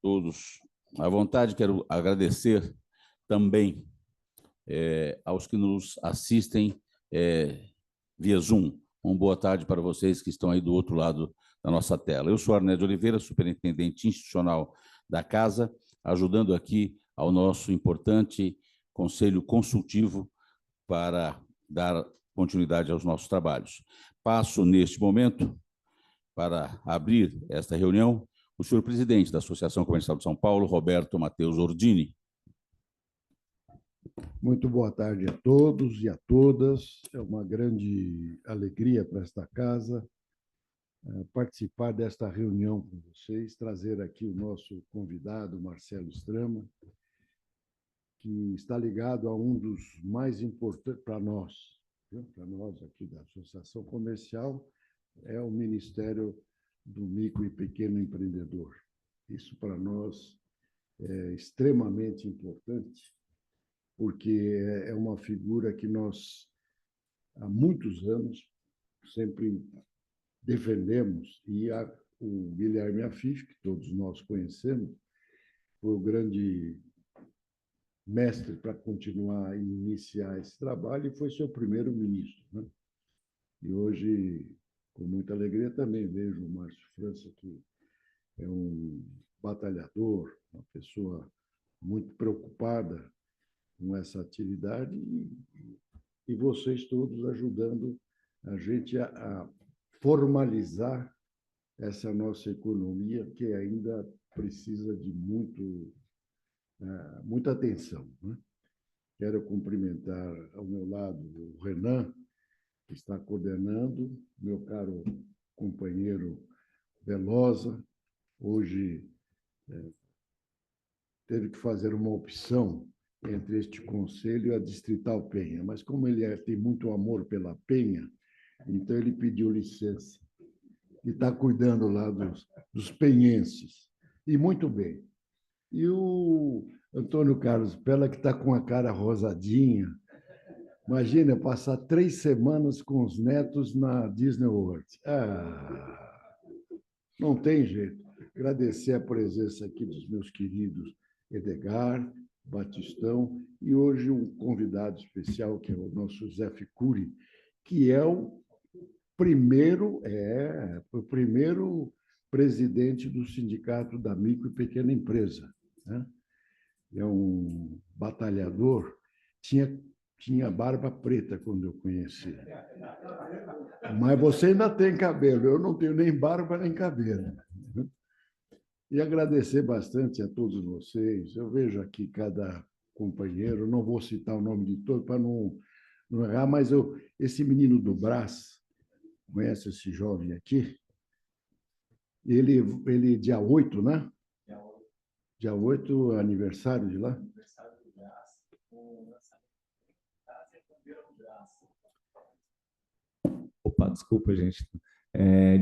todos à vontade. Quero agradecer também aos que nos assistem via Zoom. Uma boa tarde para vocês que estão aí do outro lado da nossa tela. Eu sou Arnés de Oliveira, superintendente institucional da Casa, ajudando aqui ao nosso importante Conselho Consultivo para dar continuidade aos nossos trabalhos. Passo, neste momento, para abrir esta reunião, o senhor presidente da Associação Comercial de São Paulo, Roberto Matheus Ordini. Muito boa tarde a todos e a todas. É uma grande alegria para esta casa participar desta reunião com vocês, trazer aqui o nosso convidado, Marcelo Strama, que está ligado a um dos mais importantes para nós aqui da Associação Comercial, é o Ministério do Micro e Pequeno Empreendedor. Isso para nós é extremamente importante, porque é uma figura que nós, há muitos anos, sempre defendemos, e o Guilherme Afif, que todos nós conhecemos, foi o grande mestre para continuar e iniciar esse trabalho, e foi seu primeiro-ministro, né? E hoje, com muita alegria, também vejo o Márcio França, que é um batalhador, uma pessoa muito preocupada com essa atividade, e vocês todos ajudando a gente a formalizar essa nossa economia, que ainda precisa de muita atenção, né? Quero cumprimentar ao meu lado o Renan, que está coordenando, meu caro companheiro Velosa. Hoje teve que fazer uma opção entre este conselho e a Distrital Penha, mas como ele tem muito amor pela Penha, então ele pediu licença e está cuidando lá dos penhenses. E muito bem. E o Antônio Carlos Pella, que está com a cara rosadinha. Imagina, passar 3 semanas com os netos na Disney World. Não tem jeito. Agradecer a presença aqui dos meus queridos Edgar, Batistão, e hoje um convidado especial, que é o nosso Zé Ficuri, que é o primeiro presidente do Sindicato da Micro e Pequena Empresa, né? É um batalhador, tinha barba preta quando eu conheci. Mas você ainda tem cabelo, eu não tenho nem barba nem cabelo. E agradecer bastante a todos vocês. Eu vejo aqui cada companheiro, não vou citar o nome de todos para não errar, mas esse menino do Brás, conhece esse jovem aqui? Ele dia 8, né? Dia 8, aniversário de lá? Aniversário do Brás. Opa, desculpa, gente.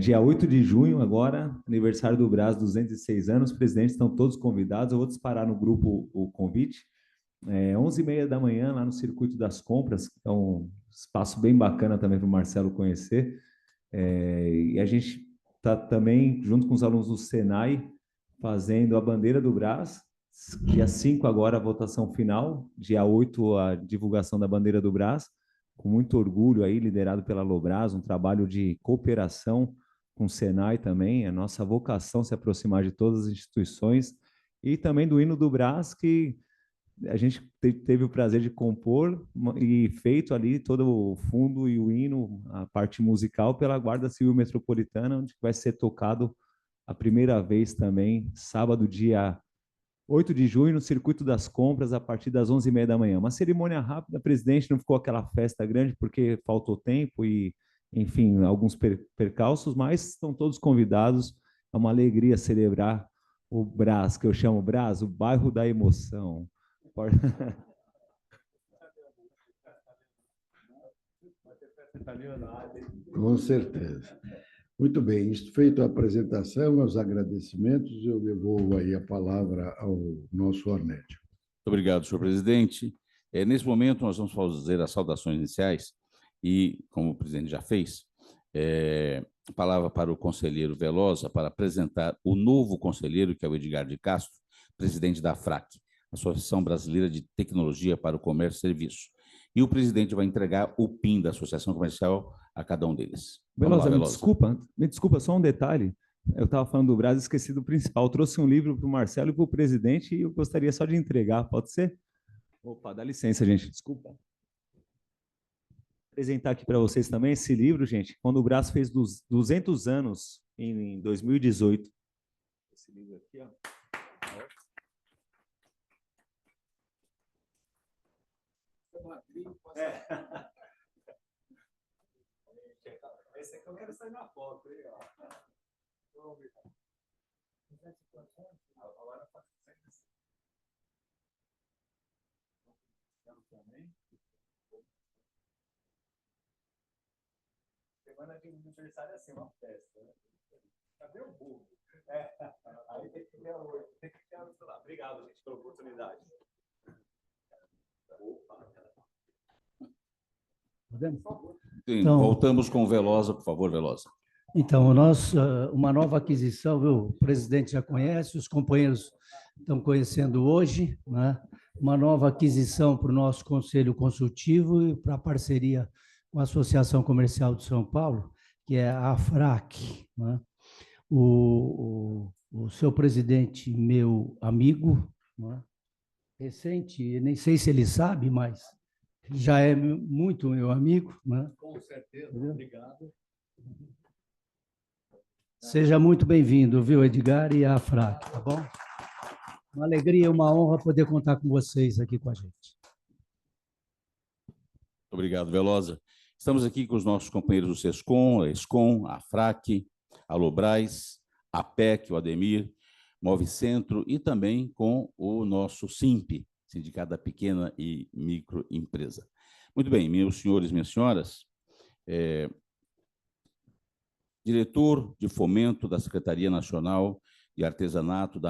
Dia 8 de junho, agora, aniversário do Brás, 206 anos. Os presidentes estão todos convidados. Eu vou disparar no grupo o convite. 11h30 da manhã, lá no Circuito das Compras, que é um espaço bem bacana também para o Marcelo conhecer. E a gente está também, junto com os alunos do Senai, fazendo a bandeira do Brás. Dia 5 agora a votação final, dia 8 a divulgação da bandeira do Brás, com muito orgulho aí, liderado pela Lobras, um trabalho de cooperação com o Senai também, a nossa vocação se aproximar de todas as instituições, e também do hino do Brás, que a gente teve o prazer de compor e feito ali todo o fundo e o hino, a parte musical, pela Guarda Civil Metropolitana, onde vai ser tocado a primeira vez também, sábado, dia 8 de junho, no Circuito das Compras, a partir das 11h30 da manhã. Uma cerimônia rápida, presidente, não ficou aquela festa grande, porque faltou tempo e, enfim, alguns percalços, mas estão todos convidados. É uma alegria celebrar o Brás, que eu chamo Brás, o bairro da emoção. Com certeza. Muito bem, feita a apresentação, os agradecimentos, eu devolvo aí a palavra ao nosso Arnédio. Muito obrigado, senhor presidente. Nesse momento, nós vamos fazer as saudações iniciais e, como o presidente já fez, A palavra para o conselheiro Velosa para apresentar o novo conselheiro, que é o Edgar de Castro, presidente da AFRAC, Associação Brasileira de Tecnologia para o Comércio e Serviços. E o presidente vai entregar o PIN da Associação Comercial a cada um deles. Velosa, Lá, Velosa. me desculpa, só um detalhe. Eu estava falando do Brás, esqueci do principal. Eu trouxe um livro para o Marcelo e para o presidente e eu gostaria só de entregar, pode ser? Opa, dá licença, gente, desculpa. Apresentar aqui para vocês também esse livro, gente, quando o Brás fez 200 anos, em 2018. Esse livro aqui, ó. Esse aqui eu quero sair na foto, aí, ó. Agora tá também. Semana de aniversário é assim, uma festa, né? Cadê o burro? Aí tem que ter o lá. Obrigado, gente, pela oportunidade. Opa. Sim, então, voltamos com o Velosa, por favor, Velosa. Então, uma nova aquisição, viu? O presidente já conhece, os companheiros estão conhecendo hoje, né? Uma nova aquisição para o nosso Conselho Consultivo e para a parceria com a Associação Comercial de São Paulo, que é a AFRAC, né? O seu presidente, meu amigo, né? Recente, nem sei se ele sabe, mas já é muito meu amigo, né? Com certeza, obrigado. Seja muito bem-vindo, viu, Edgar e a AFRAC, tá bom? Uma alegria e uma honra poder contar com vocês aqui com a gente. Obrigado, Velosa. Estamos aqui com os nossos companheiros do SESCOM, a ESCOM, a AFRAC, a Lobras, a PEC, o Ademir, Move Centro e também com o nosso SIMP, Sindicato da Pequena e Microempresa. Muito bem, meus senhores e minhas senhoras, diretor de fomento da Secretaria Nacional de Artesanato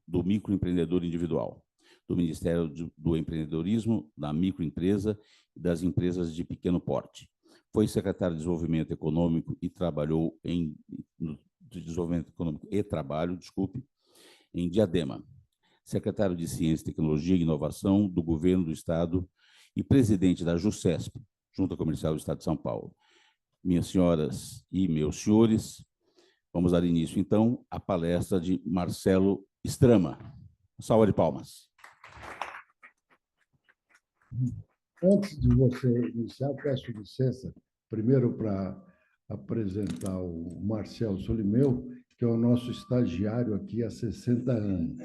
do Microempreendedor Individual, do Ministério do Empreendedorismo, da Microempresa e das Empresas de Pequeno Porte. Foi secretário de Desenvolvimento Econômico e trabalhou no Desenvolvimento Econômico e Trabalho, em Diadema. Secretário de Ciência, Tecnologia e Inovação do Governo do Estado e presidente da JUSCESP, Junta Comercial do Estado de São Paulo. Minhas senhoras e meus senhores, vamos dar início, então, à palestra de Marcelo Strama. Salva de palmas. Antes de você iniciar, peço licença, primeiro para apresentar o Marcelo Solimeu, que é o nosso estagiário aqui há 60 anos.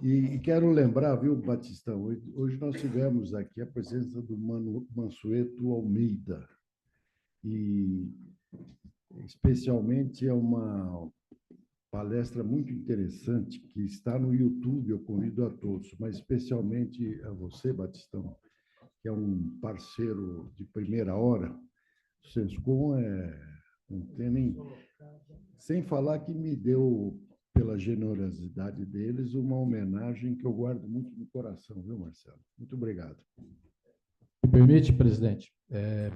E quero lembrar, viu, Batistão, hoje nós tivemos aqui a presença do Mansueto Almeida, e especialmente é uma palestra muito interessante que está no YouTube, eu convido a todos, mas especialmente a você, Batistão, que é um parceiro de primeira hora. O SESCOM não tem nem... Sem falar que me deu, pela generosidade deles, uma homenagem que eu guardo muito no coração, viu, Marcelo? Muito obrigado. Me permite, presidente?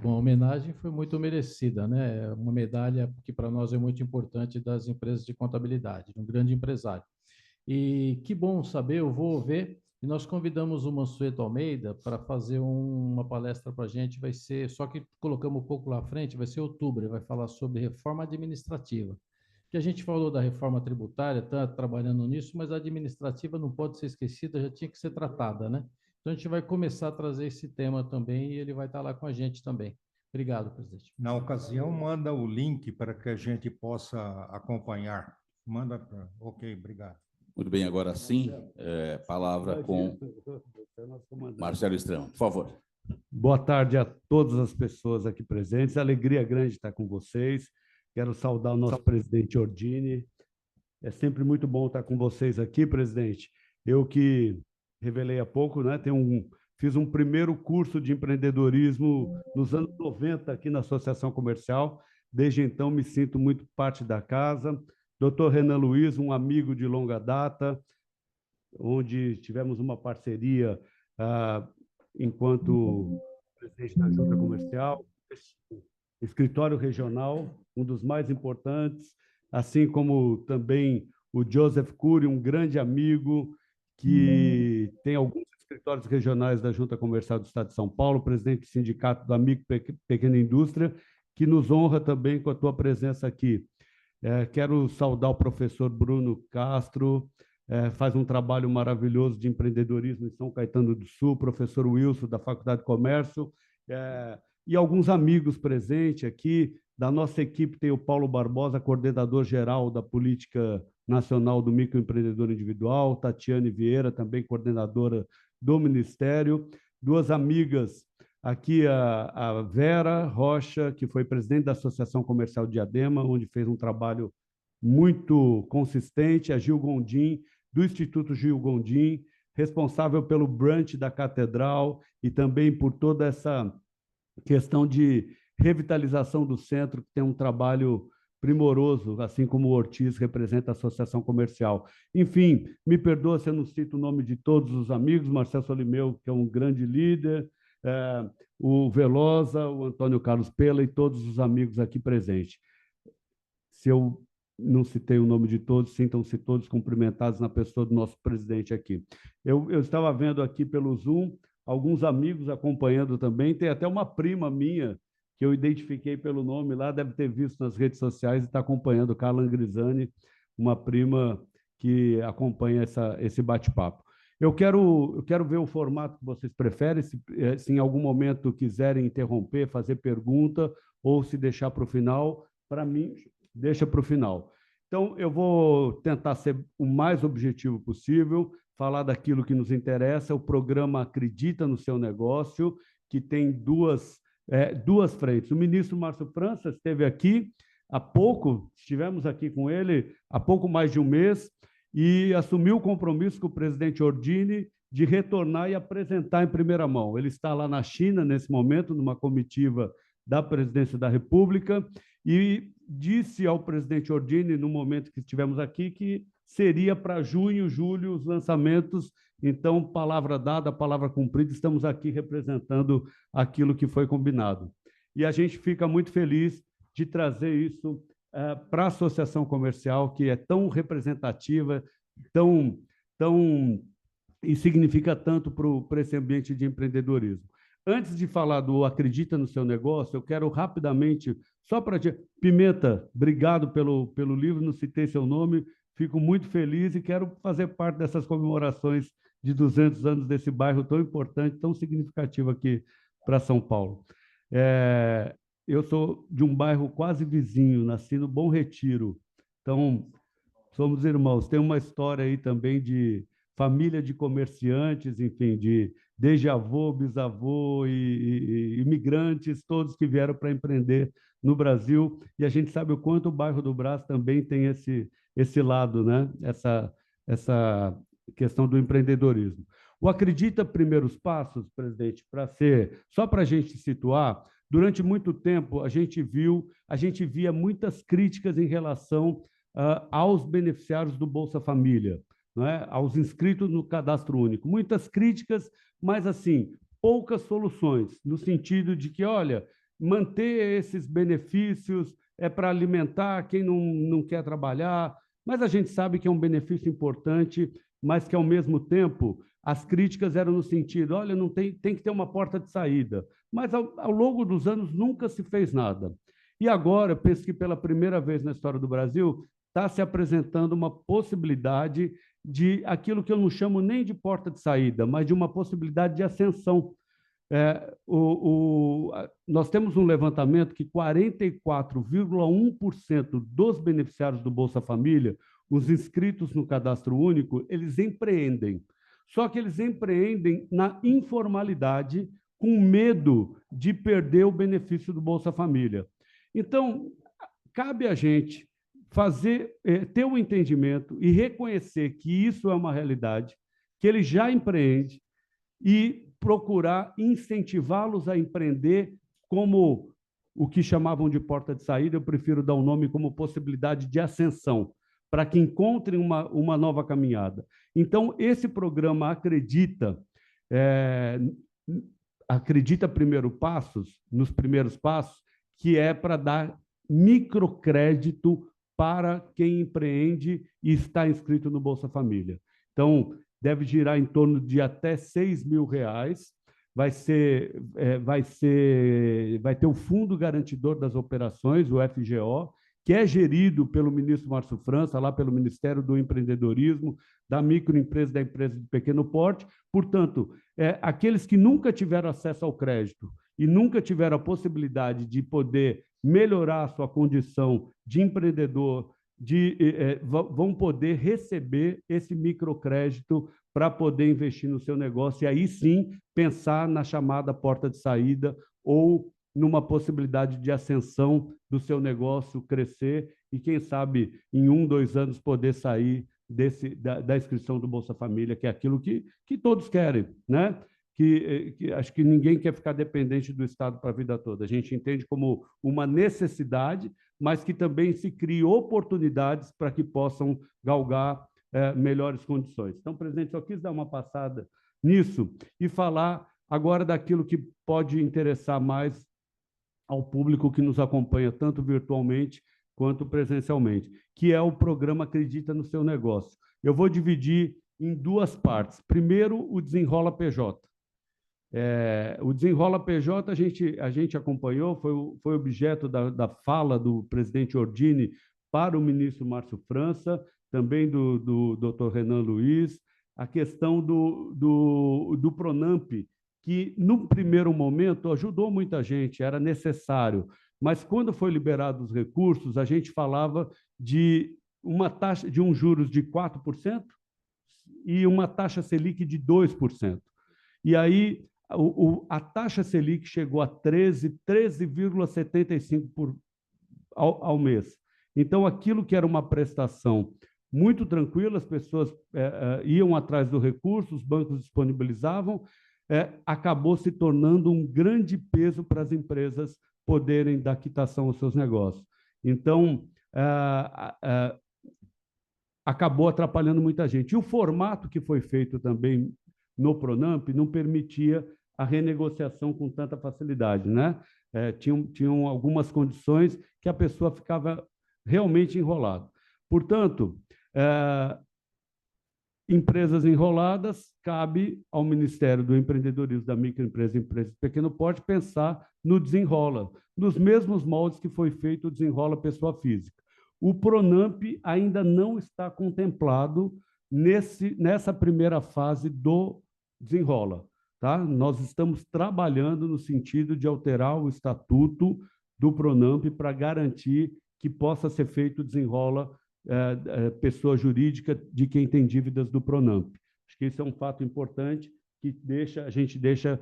Bom, a homenagem foi muito merecida, né? Uma medalha que para nós é muito importante das empresas de contabilidade, um grande empresário. E que bom saber, eu vou ver, e nós convidamos o Mansueto Almeida para fazer uma palestra para a gente, vai ser, só que colocamos um pouco lá à frente, vai ser outubro, ele vai falar sobre reforma administrativa. Que a gente falou da reforma tributária, está trabalhando nisso, mas a administrativa não pode ser esquecida, já tinha que ser tratada, né? Então, a gente vai começar a trazer esse tema também e ele vai estar lá com a gente também. Obrigado, presidente. Na ocasião, manda o link para que a gente possa acompanhar. Manda para... Ok, obrigado. Muito bem, agora sim, palavra com Marcelo Strama, por favor. Boa tarde a todas as pessoas aqui presentes. Alegria grande estar com vocês. Quero saudar o nosso presidente Ordini. É sempre muito bom estar com vocês aqui, presidente. Eu que revelei há pouco, né? Fiz um primeiro curso de empreendedorismo nos anos 90 aqui na Associação Comercial. Desde então, me sinto muito parte da casa. Dr. Renan Luiz, um amigo de longa data, onde tivemos uma parceria enquanto presidente da Junta Comercial, escritório regional, um dos mais importantes, assim como também o Joseph Cury, um grande amigo que tem alguns escritórios regionais da Junta Comercial do Estado de São Paulo, presidente do Sindicato da Micro e Pequena Indústria, que nos honra também com a tua presença aqui. Quero saudar o professor Bruno Castro, faz um trabalho maravilhoso de empreendedorismo em São Caetano do Sul, professor Wilson, da Faculdade de Comércio, e alguns amigos presentes aqui. Da nossa equipe tem o Paulo Barbosa, coordenador-geral da Política Nacional do Microempreendedor Individual, Tatiane Vieira, também coordenadora do Ministério, duas amigas aqui, a Vera Rocha, que foi presidente da Associação Comercial Diadema, onde fez um trabalho muito consistente, a Gil Gondim, do Instituto Gil Gondim, responsável pelo brunch da Catedral e também por toda essa questão de revitalização do centro, que tem um trabalho primoroso, assim como o Ortiz representa a Associação Comercial. Enfim, me perdoa se eu não cito o nome de todos os amigos, Marcelo Solimeu, que é um grande líder, o Velosa, o Antônio Carlos Pela e todos os amigos aqui presentes. Se eu não citei o nome de todos, sintam-se todos cumprimentados na pessoa do nosso presidente aqui. Eu estava vendo aqui pelo Zoom alguns amigos acompanhando também, tem até uma prima minha, que eu identifiquei pelo nome lá, deve ter visto nas redes sociais e está acompanhando, Carla Angrisani, uma prima que acompanha esse bate-papo. Eu quero ver o formato que vocês preferem, se em algum momento quiserem interromper, fazer pergunta, ou se deixar para o final, para mim, deixa para o final. Então, eu vou tentar ser o mais objetivo possível, falar daquilo que nos interessa. O programa Acredita no Seu Negócio, que tem duas frentes. O ministro Márcio França esteve aqui há pouco, estivemos aqui com ele há pouco mais de um mês, e assumiu o compromisso com o presidente Ordini de retornar e apresentar em primeira mão. Ele está lá na China, nesse momento, numa comitiva da Presidência da República, e disse ao presidente Ordini, no momento que estivemos aqui, que seria para junho, julho, os lançamentos. Então, palavra dada, palavra cumprida, estamos aqui representando aquilo que foi combinado. E a gente fica muito feliz de trazer isso para a Associação Comercial, que é tão representativa, e significa tanto para esse ambiente de empreendedorismo. Antes de falar do Acredita no Seu Negócio, eu quero rapidamente, só para dizer, Pimenta, obrigado pelo livro, não citei seu nome, fico muito feliz e quero fazer parte dessas comemorações de 200 anos desse bairro tão importante, tão significativo aqui para São Paulo. Eu sou de um bairro quase vizinho, nasci no Bom Retiro, então somos irmãos. Tem uma história aí também de família de comerciantes, enfim, desde avô, bisavô e imigrantes, todos que vieram para empreender no Brasil, e a gente sabe o quanto o bairro do Brás também tem esse lado, né? Essa questão do empreendedorismo. O Acredita Primeiros Passos, presidente, só para a gente situar, durante muito tempo a gente via muitas críticas em relação aos beneficiários do Bolsa Família, não é? Aos inscritos no Cadastro Único. Muitas críticas, mas assim, poucas soluções, no sentido de que, olha, manter esses benefícios é para alimentar quem não quer trabalhar, mas a gente sabe que é um benefício importante, mas que, ao mesmo tempo, as críticas eram no sentido, olha, não tem que ter uma porta de saída. Mas, ao longo dos anos, nunca se fez nada. E agora, eu penso que, pela primeira vez na história do Brasil, está se apresentando uma possibilidade de aquilo que eu não chamo nem de porta de saída, mas de uma possibilidade de ascensão. Nós temos um levantamento que 44,1% dos beneficiários do Bolsa Família, os inscritos no Cadastro Único, eles empreendem. Só que eles empreendem na informalidade, com medo de perder o benefício do Bolsa Família. Então, cabe a gente ter um entendimento e reconhecer que isso é uma realidade, que ele já empreende, e procurar incentivá-los a empreender como o que chamavam de porta de saída, eu prefiro dar o nome como possibilidade de ascensão, para que encontrem uma nova caminhada. Então, esse programa Acredita, acredita nos primeiros passos, que é para dar microcrédito para quem empreende e está inscrito no Bolsa Família. Então, deve girar em torno de até R$6.000. Vai ter o Fundo Garantidor das Operações, o FGO, que é gerido pelo ministro Márcio França, lá pelo Ministério do Empreendedorismo, da microempresa, da empresa de pequeno porte. Portanto, aqueles que nunca tiveram acesso ao crédito e nunca tiveram a possibilidade de poder melhorar a sua condição de empreendedor, vão poder receber esse microcrédito para poder investir no seu negócio e aí sim pensar na chamada porta de saída ou numa possibilidade de ascensão do seu negócio, crescer e, quem sabe, em 1, 2 anos poder sair da inscrição do Bolsa Família, que é aquilo que todos querem, né? Que acho que ninguém quer ficar dependente do Estado para a vida toda. A gente entende como uma necessidade, mas que também se crie oportunidades para que possam galgar melhores condições. Então, presidente, só quis dar uma passada nisso e falar agora daquilo que pode interessar mais ao público que nos acompanha, tanto virtualmente quanto presencialmente, que é o programa Acredita no Seu Negócio. Eu vou dividir em 2 partes. Primeiro, o Desenrola PJ. O Desenrola PJ a gente acompanhou, foi objeto da fala do presidente Ordini para o ministro Márcio França, também do doutor Renan Luiz, a questão do Pronamp, que, no primeiro momento, ajudou muita gente, era necessário, mas, quando foi liberado os recursos, a gente falava de uma taxa de juros de 4% e uma taxa Selic de 2%. E aí, a taxa Selic chegou a 13,75% ao mês. Então, aquilo que era uma prestação muito tranquila, as pessoas iam atrás do recurso, os bancos disponibilizavam, acabou se tornando um grande peso para as empresas poderem dar quitação aos seus negócios. Então, acabou atrapalhando muita gente. E o formato que foi feito também no Pronamp não permitia a renegociação com tanta facilidade, né? Tinham algumas condições que a pessoa ficava realmente enrolada. Portanto, empresas enroladas, cabe ao Ministério do Empreendedorismo, da Microempresa e Empresa de Pequeno Porte pensar no Desenrola, nos mesmos moldes que foi feito o Desenrola Pessoa Física. O Pronamp ainda não está contemplado nessa primeira fase do Desenrola. Tá? Nós estamos trabalhando no sentido de alterar o estatuto do Pronamp para garantir que possa ser feito o Desenrola pessoa jurídica de quem tem dívidas do Pronamp. Acho que isso é um fato importante que a gente deixa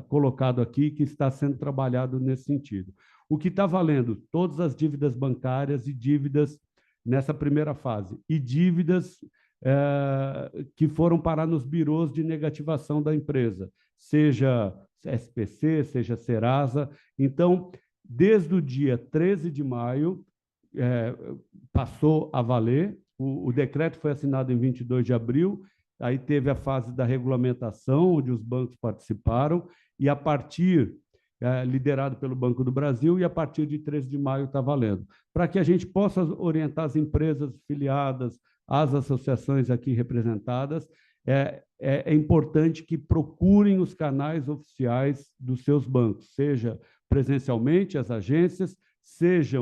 colocado aqui, que está sendo trabalhado nesse sentido. O que está valendo? Todas as dívidas bancárias e dívidas nessa primeira fase, e dívidas que foram parar nos birôs de negativação da empresa, seja SPC, seja Serasa. Então, desde o dia 13 de maio, passou a valer, o decreto foi assinado em 22 de abril, aí teve a fase da regulamentação, onde os bancos participaram, e a partir, liderado pelo Banco do Brasil, e a partir de 13 de maio está valendo. Para que a gente possa orientar as empresas filiadas, as associações aqui representadas, é importante que procurem os canais oficiais dos seus bancos, seja presencialmente, as agências, seja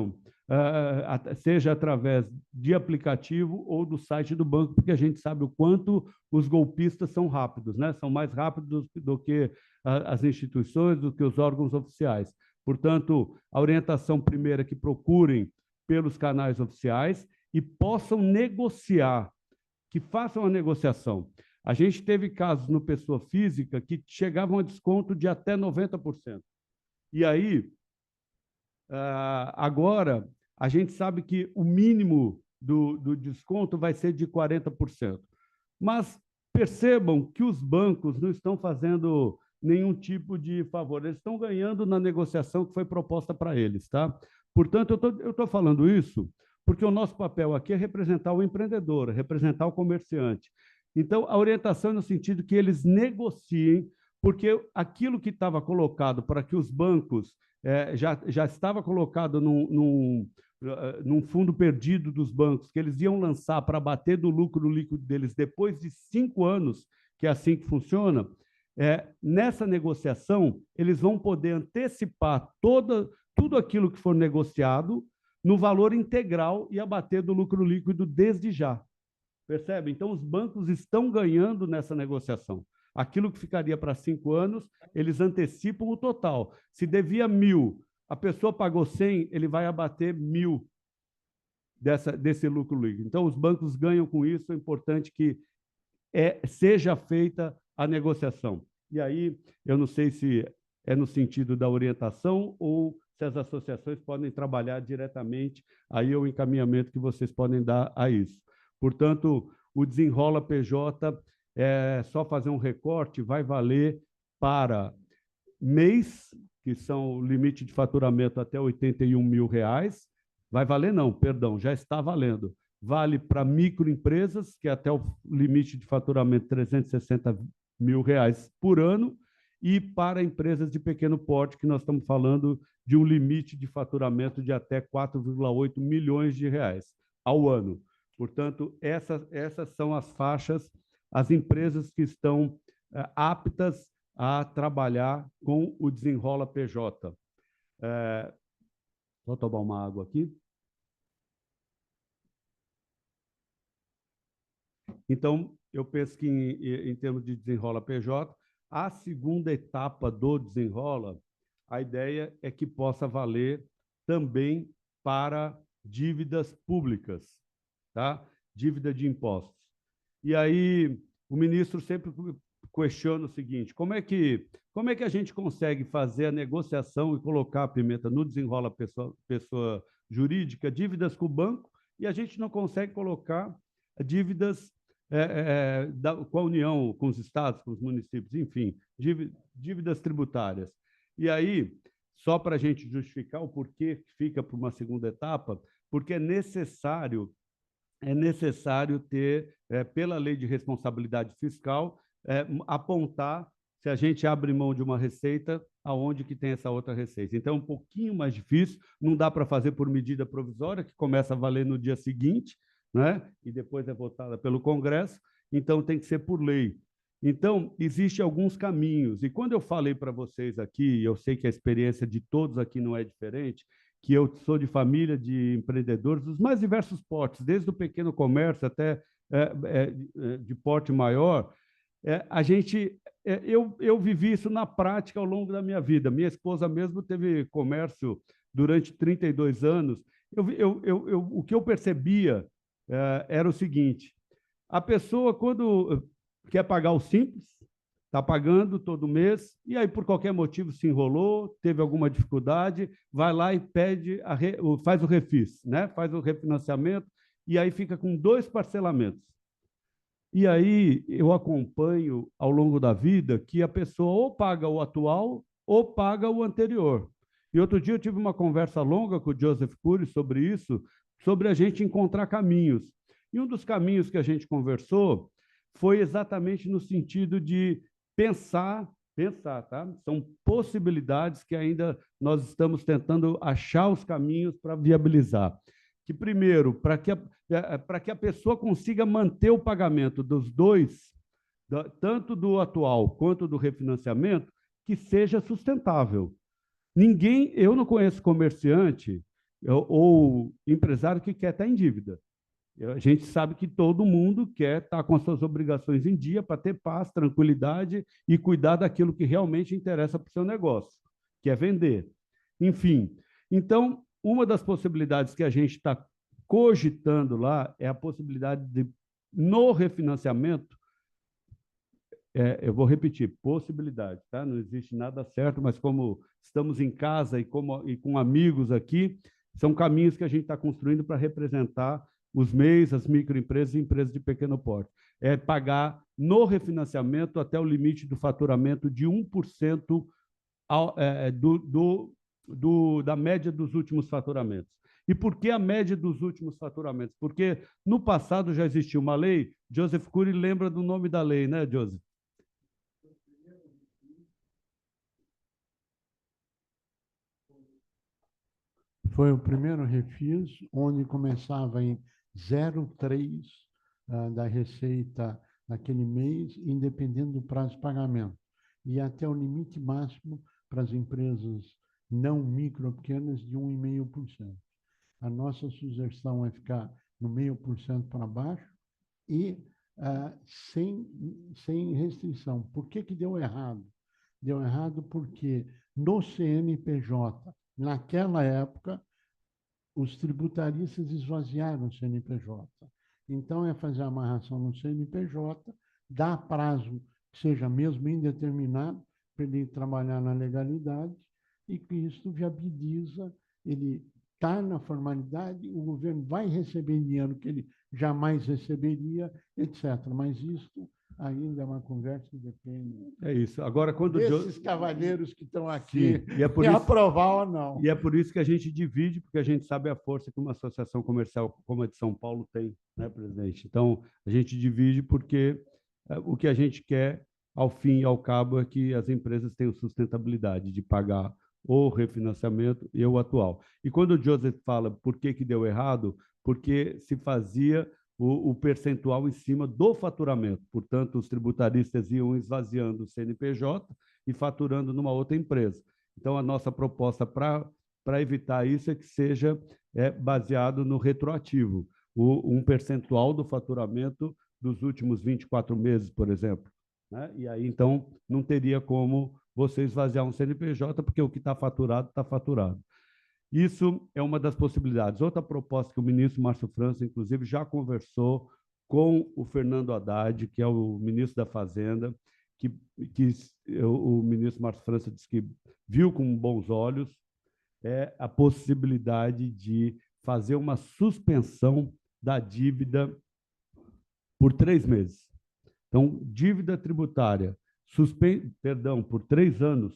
através de aplicativo ou do site do banco, porque a gente sabe o quanto os golpistas são rápidos, né? São mais rápidos do que as instituições, do que os órgãos oficiais. Portanto, a orientação primeira é que procurem pelos canais oficiais e possam negociar, que façam a negociação. A gente teve casos no pessoa física que chegavam a desconto de até 90%. E aí, agora, a gente sabe que o mínimo do desconto vai ser de 40%. Mas percebam que os bancos não estão fazendo nenhum tipo de favor, eles estão ganhando na negociação que foi proposta para eles. Tá? Portanto, eu estou falando isso porque o nosso papel aqui é representar o empreendedor, representar o comerciante. Então, a orientação é no sentido que eles negociem, porque aquilo que estava colocado para que os bancos já estava colocado num fundo perdido dos bancos, que eles iam lançar para bater do lucro líquido deles depois de 5 anos, que é assim que funciona, nessa negociação, eles vão poder antecipar tudo aquilo que for negociado no valor integral e abater do lucro líquido desde já. Percebe? Então, os bancos estão ganhando nessa negociação. Aquilo que ficaria para 5 anos, eles antecipam o total. Se devia 1.000, a pessoa pagou 100, ele vai abater 1.000 desse lucro líquido. Então, os bancos ganham com isso, é importante que seja feita a negociação. E aí, eu não sei se é no sentido da orientação ou se as associações podem trabalhar diretamente, aí é o encaminhamento que vocês podem dar a isso. Portanto, o Desenrola PJ, só fazer um recorte, vai valer para mês, que são o limite de faturamento até R$ 81.000, vai valer não, perdão, já está valendo. Vale para microempresas, que é até o limite de faturamento R$ 360.000 por ano, e para empresas de pequeno porte, que nós estamos falando de um limite de faturamento de até R$ 4,8 milhões ao ano. Portanto, essas são as faixas, as empresas que estão aptas a trabalhar com o Desenrola PJ. Vou tomar uma água aqui. Então, eu penso que, em termos de Desenrola PJ, a segunda etapa do Desenrola, a ideia é que possa valer também para dívidas públicas, tá? Dívida de impostos. E aí, o ministro sempre questiona o seguinte: como é que a gente consegue fazer a negociação e colocar a Pimenta no Desenrola pessoa jurídica, dívidas com o banco, e a gente não consegue colocar dívidas com a União, com os estados, com os municípios, enfim, dívidas tributárias. E aí, só para a gente justificar o porquê fica para uma segunda etapa, porque é necessário ter, pela lei de responsabilidade fiscal, apontar se a gente abre mão de uma receita, aonde que tem essa outra receita. Então, é um pouquinho mais difícil, não dá para fazer por medida provisória, que começa a valer no dia seguinte, né? E depois é votada pelo Congresso, então tem que ser por lei. Então, existem alguns caminhos, e quando eu falei para vocês aqui, eu sei que a experiência de todos aqui não é diferente, que eu sou de família de empreendedores dos mais diversos portes, desde o pequeno comércio até de porte maior, eu vivi isso na prática ao longo da minha vida. Minha esposa mesmo teve comércio durante 32 anos. O que eu percebia era o seguinte: a pessoa, quando quer pagar o simples, está pagando todo mês, e aí, por qualquer motivo, se enrolou, teve alguma dificuldade, vai lá e pede, faz o refis, né? Faz o refinanciamento, e aí fica com 2 parcelamentos. E aí eu acompanho, ao longo da vida, que a pessoa ou paga o atual ou paga o anterior. E outro dia eu tive uma conversa longa com o Joseph Cury sobre isso, sobre a gente encontrar caminhos. E um dos caminhos que a gente conversou foi exatamente no sentido de pensar, tá? São possibilidades que ainda nós estamos tentando achar os caminhos para viabilizar. Que, primeiro, para que a pessoa consiga manter o pagamento dos dois, tanto do atual quanto do refinanciamento, que seja sustentável. Eu não conheço comerciante ou empresário que quer estar em dívida. A gente sabe que todo mundo quer estar com as suas obrigações em dia para ter paz, tranquilidade e cuidar daquilo que realmente interessa para o seu negócio, que é vender. Enfim, então, uma das possibilidades que a gente está cogitando lá é a possibilidade de, no refinanciamento, eu vou repetir, possibilidade, tá? Não existe nada certo, mas como estamos em casa e com amigos aqui, são caminhos que a gente está construindo para representar os MEIs, as microempresas e empresas de pequeno porte. É pagar no refinanciamento até o limite do faturamento de 1% da média dos últimos faturamentos. E por que a média dos últimos faturamentos? Porque no passado já existia uma lei, Joseph Cury lembra do nome da lei, né, Joseph? Foi o primeiro refis, onde começava em 0,3 da receita naquele mês, independente do prazo de pagamento, e até o limite máximo para as empresas não micro pequenas de 1,5%. A nossa sugestão é ficar no 0,5% para baixo e sem restrição. Por que deu errado? Deu errado porque no CNPJ, naquela época, os tributaristas esvaziaram o CNPJ. Então, é fazer a amarração no CNPJ, dar prazo que seja mesmo indeterminado, para ele trabalhar na legalidade, e que isso viabiliza, ele está na formalidade, o governo vai receber dinheiro que ele jamais receberia, etc. Mas isso ainda é uma conversa que depende. É isso. Agora, quando desses cavalheiros que estão aqui, sim, e é por isso, aprovar ou não. E é por isso que a gente divide, porque a gente sabe a força que uma associação comercial como a de São Paulo tem, né, presidente? Então, a gente divide porque o que a gente quer, ao fim e ao cabo, é que as empresas tenham sustentabilidade de pagar o refinanciamento e o atual. E quando o Joseph fala por que deu errado, porque se fazia o percentual em cima do faturamento. Portanto, os tributaristas iam esvaziando o CNPJ e faturando numa outra empresa. Então, a nossa proposta para evitar isso é que seja baseado no retroativo, um percentual do faturamento dos últimos 24 meses, por exemplo. Né? E aí, então, não teria como você esvaziar um CNPJ, porque o que está faturado, está faturado. Isso é uma das possibilidades. Outra proposta que o ministro Márcio França, inclusive, já conversou com o Fernando Haddad, que é o ministro da Fazenda, que o ministro Márcio França disse que viu com bons olhos, é a possibilidade de fazer uma suspensão da dívida por 3 meses. Então, dívida tributária, por 3 anos,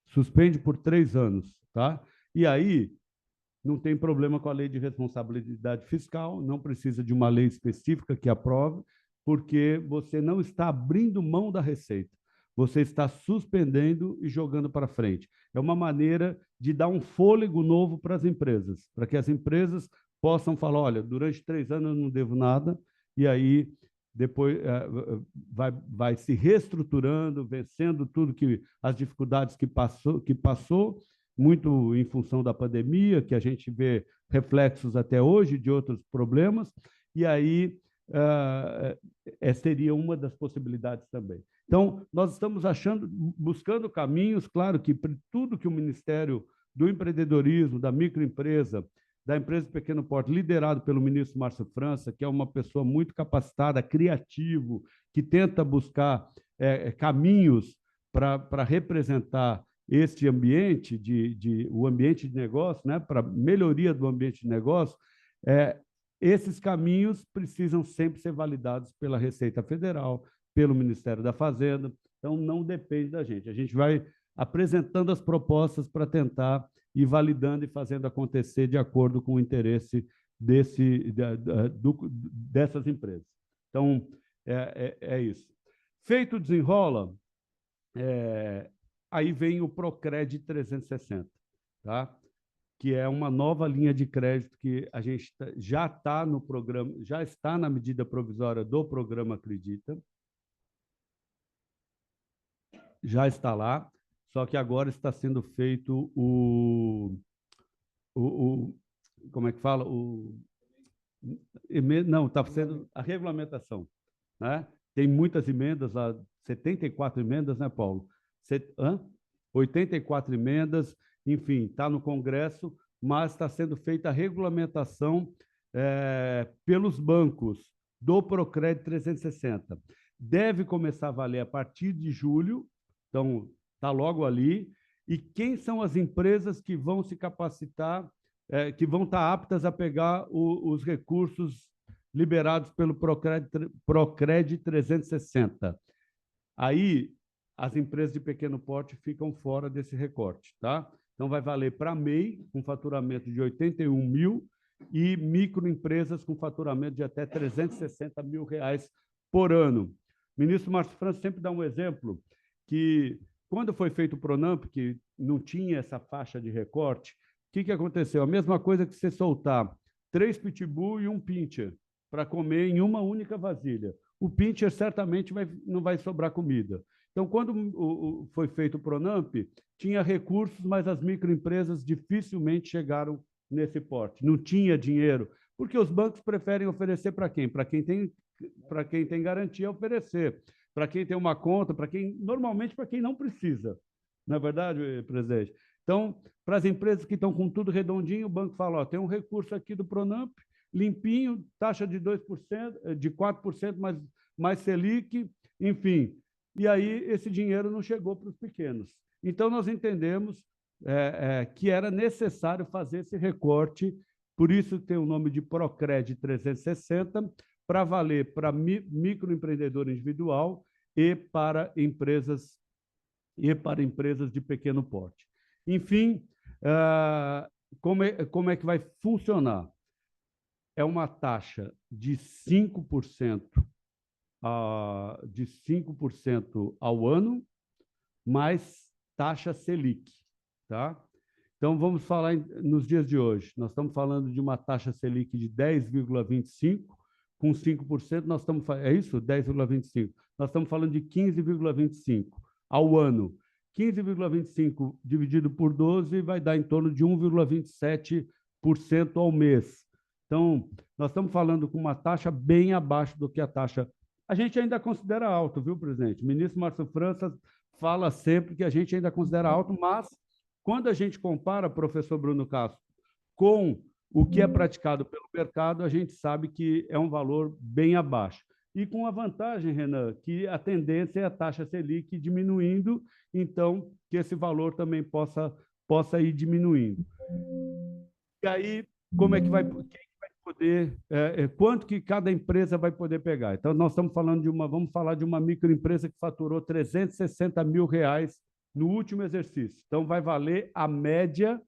suspende por 3 anos, tá? E aí, não tem problema com a lei de responsabilidade fiscal, não precisa de uma lei específica que aprove, porque você não está abrindo mão da receita, você está suspendendo e jogando para frente. É uma maneira de dar um fôlego novo para as empresas, para que as empresas possam falar, olha, durante 3 anos eu não devo nada, e aí depois vai se reestruturando, vencendo tudo as dificuldades que passou, muito em função da pandemia, que a gente vê reflexos até hoje de outros problemas, e aí seria uma das possibilidades também. Então, nós estamos buscando caminhos, claro que tudo que o Ministério do Empreendedorismo, da microempresa, da empresa de pequeno porte, liderado pelo ministro Márcio França, que é uma pessoa muito capacitada, criativo, que tenta buscar caminhos para representar este ambiente, o ambiente de negócio, né, para melhoria do ambiente de negócio, esses caminhos precisam sempre ser validados pela Receita Federal, pelo Ministério da Fazenda, então não depende da gente. A gente vai apresentando as propostas para tentar ir validando e fazendo acontecer de acordo com o interesse dessas empresas. Então, é isso. Feito o desenrola, aí vem o Procred 360, tá? Que é uma nova linha de crédito que a gente já está no programa, já está na medida provisória do programa Acredita. Já está lá, só que agora está sendo feito como é que fala? Não, está sendo a regulamentação, né? Tem muitas emendas lá, 74 emendas, né, Paulo? 84 emendas, enfim, está no Congresso, mas está sendo feita a regulamentação pelos bancos do Procred 360. Deve começar a valer a partir de julho, então está logo ali. E quem são as empresas que vão se capacitar, que vão estar aptas a pegar os recursos liberados pelo Procred 360? Aí, as empresas de pequeno porte ficam fora desse recorte, tá? Então, vai valer para MEI, com faturamento de 81 mil, e microempresas com faturamento de até 360 mil reais por ano. O ministro Márcio França sempre dá um exemplo que, quando foi feito o Pronamp, que não tinha essa faixa de recorte, o que aconteceu? A mesma coisa que você soltar 3 pitbull e um pincher para comer em uma única vasilha. O pincher certamente não vai sobrar comida. Então, quando foi feito o Pronamp, tinha recursos, mas as microempresas dificilmente chegaram nesse porte. Não tinha dinheiro, porque os bancos preferem oferecer para quem? Para quem tem garantia, oferecer. Para quem tem uma conta, normalmente para quem não precisa. Não é verdade, presidente? Então, para as empresas que estão com tudo redondinho, o banco fala, ó, tem um recurso aqui do Pronamp, limpinho, taxa de 2%, de 4%, mais Selic, enfim. E aí esse dinheiro não chegou para os pequenos. Então, nós entendemos que era necessário fazer esse recorte, por isso tem o nome de Procred 360, para valer para microempreendedor individual e para empresas de pequeno porte. Enfim, como é que vai funcionar? É uma taxa de 5% ao ano, mais taxa Selic. Tá? Então, vamos falar nos dias de hoje. Nós estamos falando de uma taxa Selic de 10,25%, com 5%, nós estamos... É isso? 10,25%. Nós estamos falando de 15,25% ao ano. 15,25% dividido por 12 vai dar em torno de 1,27% ao mês. Então, nós estamos falando com uma taxa bem abaixo do que a taxa... A gente ainda considera alto, viu, presidente? O ministro Márcio França fala sempre que a gente ainda considera alto, mas quando a gente compara, professor Bruno Castro, com o que é praticado pelo mercado, a gente sabe que é um valor bem abaixo. E com a vantagem, Renan, que a tendência é a taxa Selic diminuindo, então que esse valor também possa ir diminuindo. E aí, como é que vai... poder, quanto que cada empresa vai poder pegar. Então, nós estamos falando vamos falar de uma microempresa que faturou R$360 mil no último exercício. Então, vai valer a média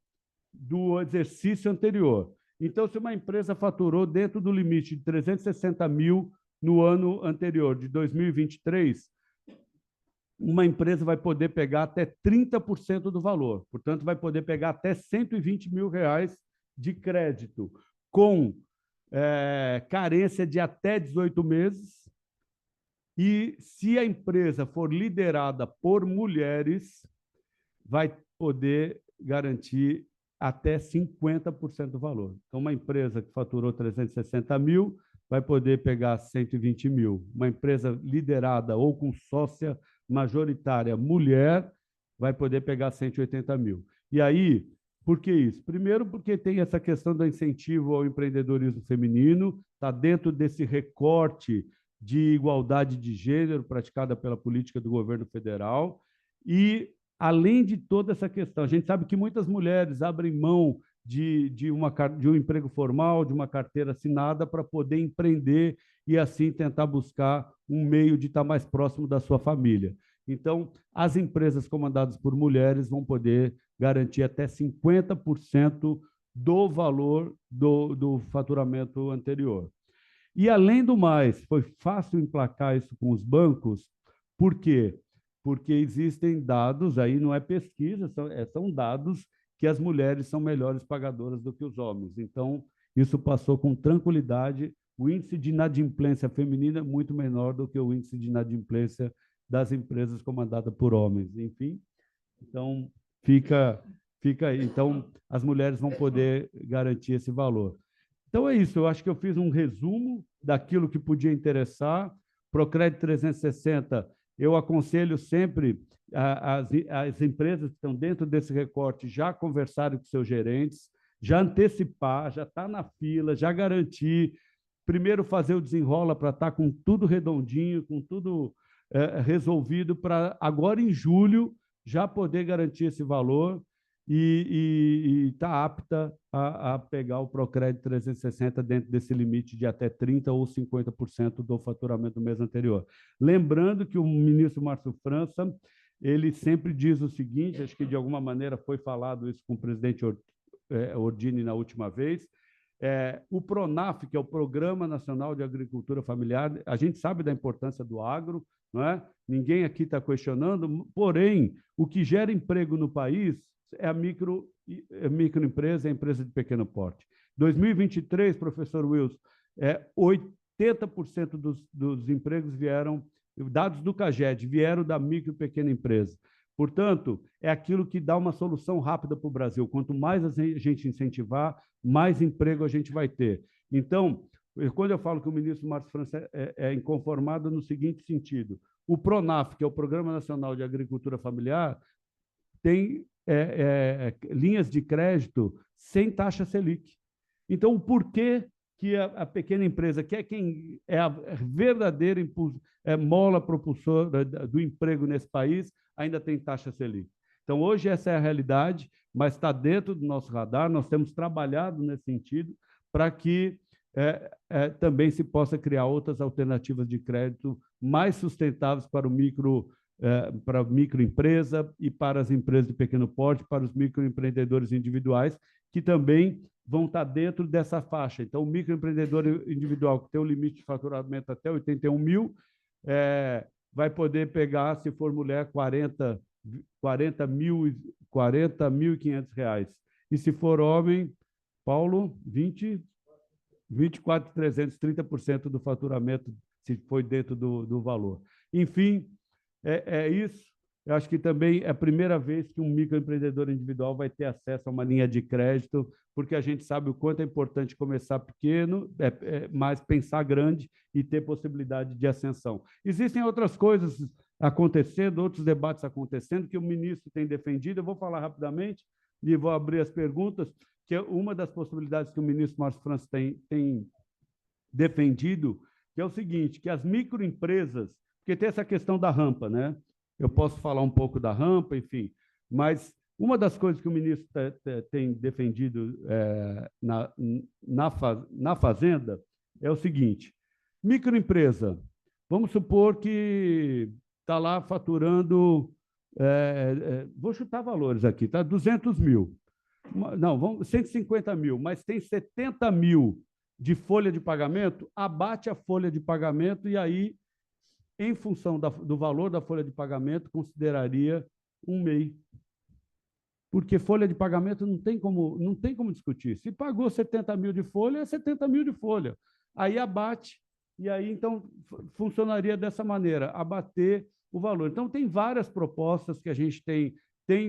do exercício anterior. Então, se uma empresa faturou dentro do limite de 360 mil no ano anterior, de 2023, uma empresa vai poder pegar até 30% do valor. Portanto, vai poder pegar até R$120 mil de crédito, com carência de até 18 meses, e se a empresa for liderada por mulheres, vai poder garantir até 50% do valor. Então, uma empresa que faturou 360 mil vai poder pegar 120 mil. Uma empresa liderada ou com sócia majoritária mulher vai poder pegar 180 mil. E aí, por que isso? Primeiro, porque tem essa questão do incentivo ao empreendedorismo feminino, está dentro desse recorte de igualdade de gênero praticada pela política do governo federal. E, além de toda essa questão, a gente sabe que muitas mulheres abrem mão de um emprego formal, de uma carteira assinada, para poder empreender e, assim, tentar buscar um meio de estar mais próximo da sua família. Então, as empresas comandadas por mulheres vão poder garantir até 50% do valor do faturamento anterior. E, além do mais, foi fácil emplacar isso com os bancos. Por quê? Porque existem dados, aí não é pesquisa, são dados que as mulheres são melhores pagadoras do que os homens. Então, isso passou com tranquilidade. O índice de inadimplência feminina é muito menor do que o índice de inadimplência das empresas comandadas por homens. Enfim, então, fica aí. Então, as mulheres vão poder garantir esse valor. Então, é isso. Eu acho que eu fiz um resumo daquilo que podia interessar. Procred 360, eu aconselho sempre as empresas que estão dentro desse recorte já conversarem com seus gerentes, já antecipar, já estar na fila, já garantir. Primeiro, fazer o desenrola para estar com tudo redondinho, com tudo resolvido, para agora, em julho, já poder garantir esse valor e estar apta a pegar o Procred 360 dentro desse limite de até 30% ou 50% do faturamento do mês anterior. Lembrando que o ministro Márcio França, ele sempre diz o seguinte, acho que de alguma maneira foi falado isso com o presidente Ordini na última vez, o PRONAF, que é o Programa Nacional de Agricultura Familiar, a gente sabe da importância do agro, não é? Ninguém aqui está questionando, porém, o que gera emprego no país é a microempresa, é a empresa de pequeno porte. 2023, professor Wilson, 80% dos empregos vieram, dados do CAGED, vieram da micro e pequena empresa. Portanto, é aquilo que dá uma solução rápida para o Brasil. Quanto mais a gente incentivar, mais emprego a gente vai ter. Então, quando eu falo que o ministro Marcos França é inconformado no seguinte sentido, o PRONAF, que é o Programa Nacional de Agricultura Familiar, tem linhas de crédito sem taxa Selic. Então, o porquê que a pequena empresa, que é quem é a verdadeira mola propulsora do emprego nesse país, ainda tem taxa Selic. Então, hoje essa é a realidade, mas está dentro do nosso radar, nós temos trabalhado nesse sentido para que também se possa criar outras alternativas de crédito mais sustentáveis para a microempresa e para as empresas de pequeno porte, para os microempreendedores individuais, que também vão estar dentro dessa faixa. Então, o microempreendedor individual que tem o limite de faturamento até 81 mil, vai poder pegar, se for mulher, 40.500 reais. E se for homem, Paulo, 24.300, 30% do faturamento, se foi dentro do valor. Enfim, é isso. Eu acho que também é a primeira vez que um microempreendedor individual vai ter acesso a uma linha de crédito, porque a gente sabe o quanto é importante começar pequeno, mas pensar grande e ter possibilidade de ascensão. Existem outras coisas acontecendo, outros debates acontecendo, que o ministro tem defendido. Eu vou falar rapidamente e vou abrir as perguntas, que é uma das possibilidades que o ministro Márcio França tem defendido, que é o seguinte, que as microempresas, porque tem essa questão da rampa, né? Eu posso falar um pouco da rampa, enfim, mas uma das coisas que o ministro tem defendido na Fazenda é o seguinte: microempresa, vamos supor que está lá faturando, vou chutar valores aqui, tá? 200 mil. Não, 150 mil, mas tem 70 mil de folha de pagamento, abate a folha de pagamento e aí, em função do valor da folha de pagamento, consideraria um MEI. Porque folha de pagamento não tem como discutir. Se pagou 70 mil de folha, é 70 mil de folha. Aí abate, e aí, então, funcionaria dessa maneira, abater o valor. Então, tem várias propostas que a gente tem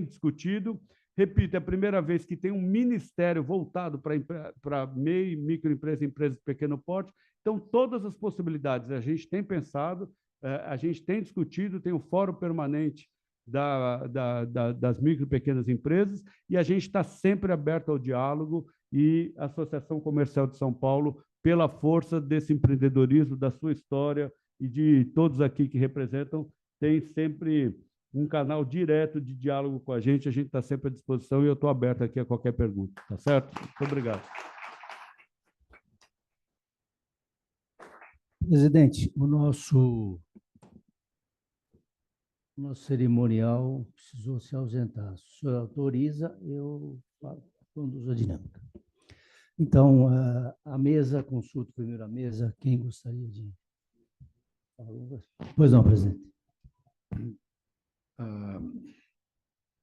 discutido. Repito, é a primeira vez que tem um ministério voltado para MEI, microempresa, empresa de pequeno porte. Então, todas as possibilidades a gente tem pensado, a gente tem discutido, tem o fórum permanente das micro e pequenas empresas, e a gente está sempre aberto ao diálogo, e a Associação Comercial de São Paulo, pela força desse empreendedorismo, da sua história e de todos aqui que representam, tem sempre um canal direto de diálogo com a gente está sempre à disposição e eu estou aberto aqui a qualquer pergunta, tá certo? Muito obrigado. Presidente, o nosso cerimonial precisou se ausentar. Se o senhor autoriza, eu conduzo a dinâmica. Então, a mesa, consulto primeiro a mesa. Quem gostaria de falar? Pois não, presidente.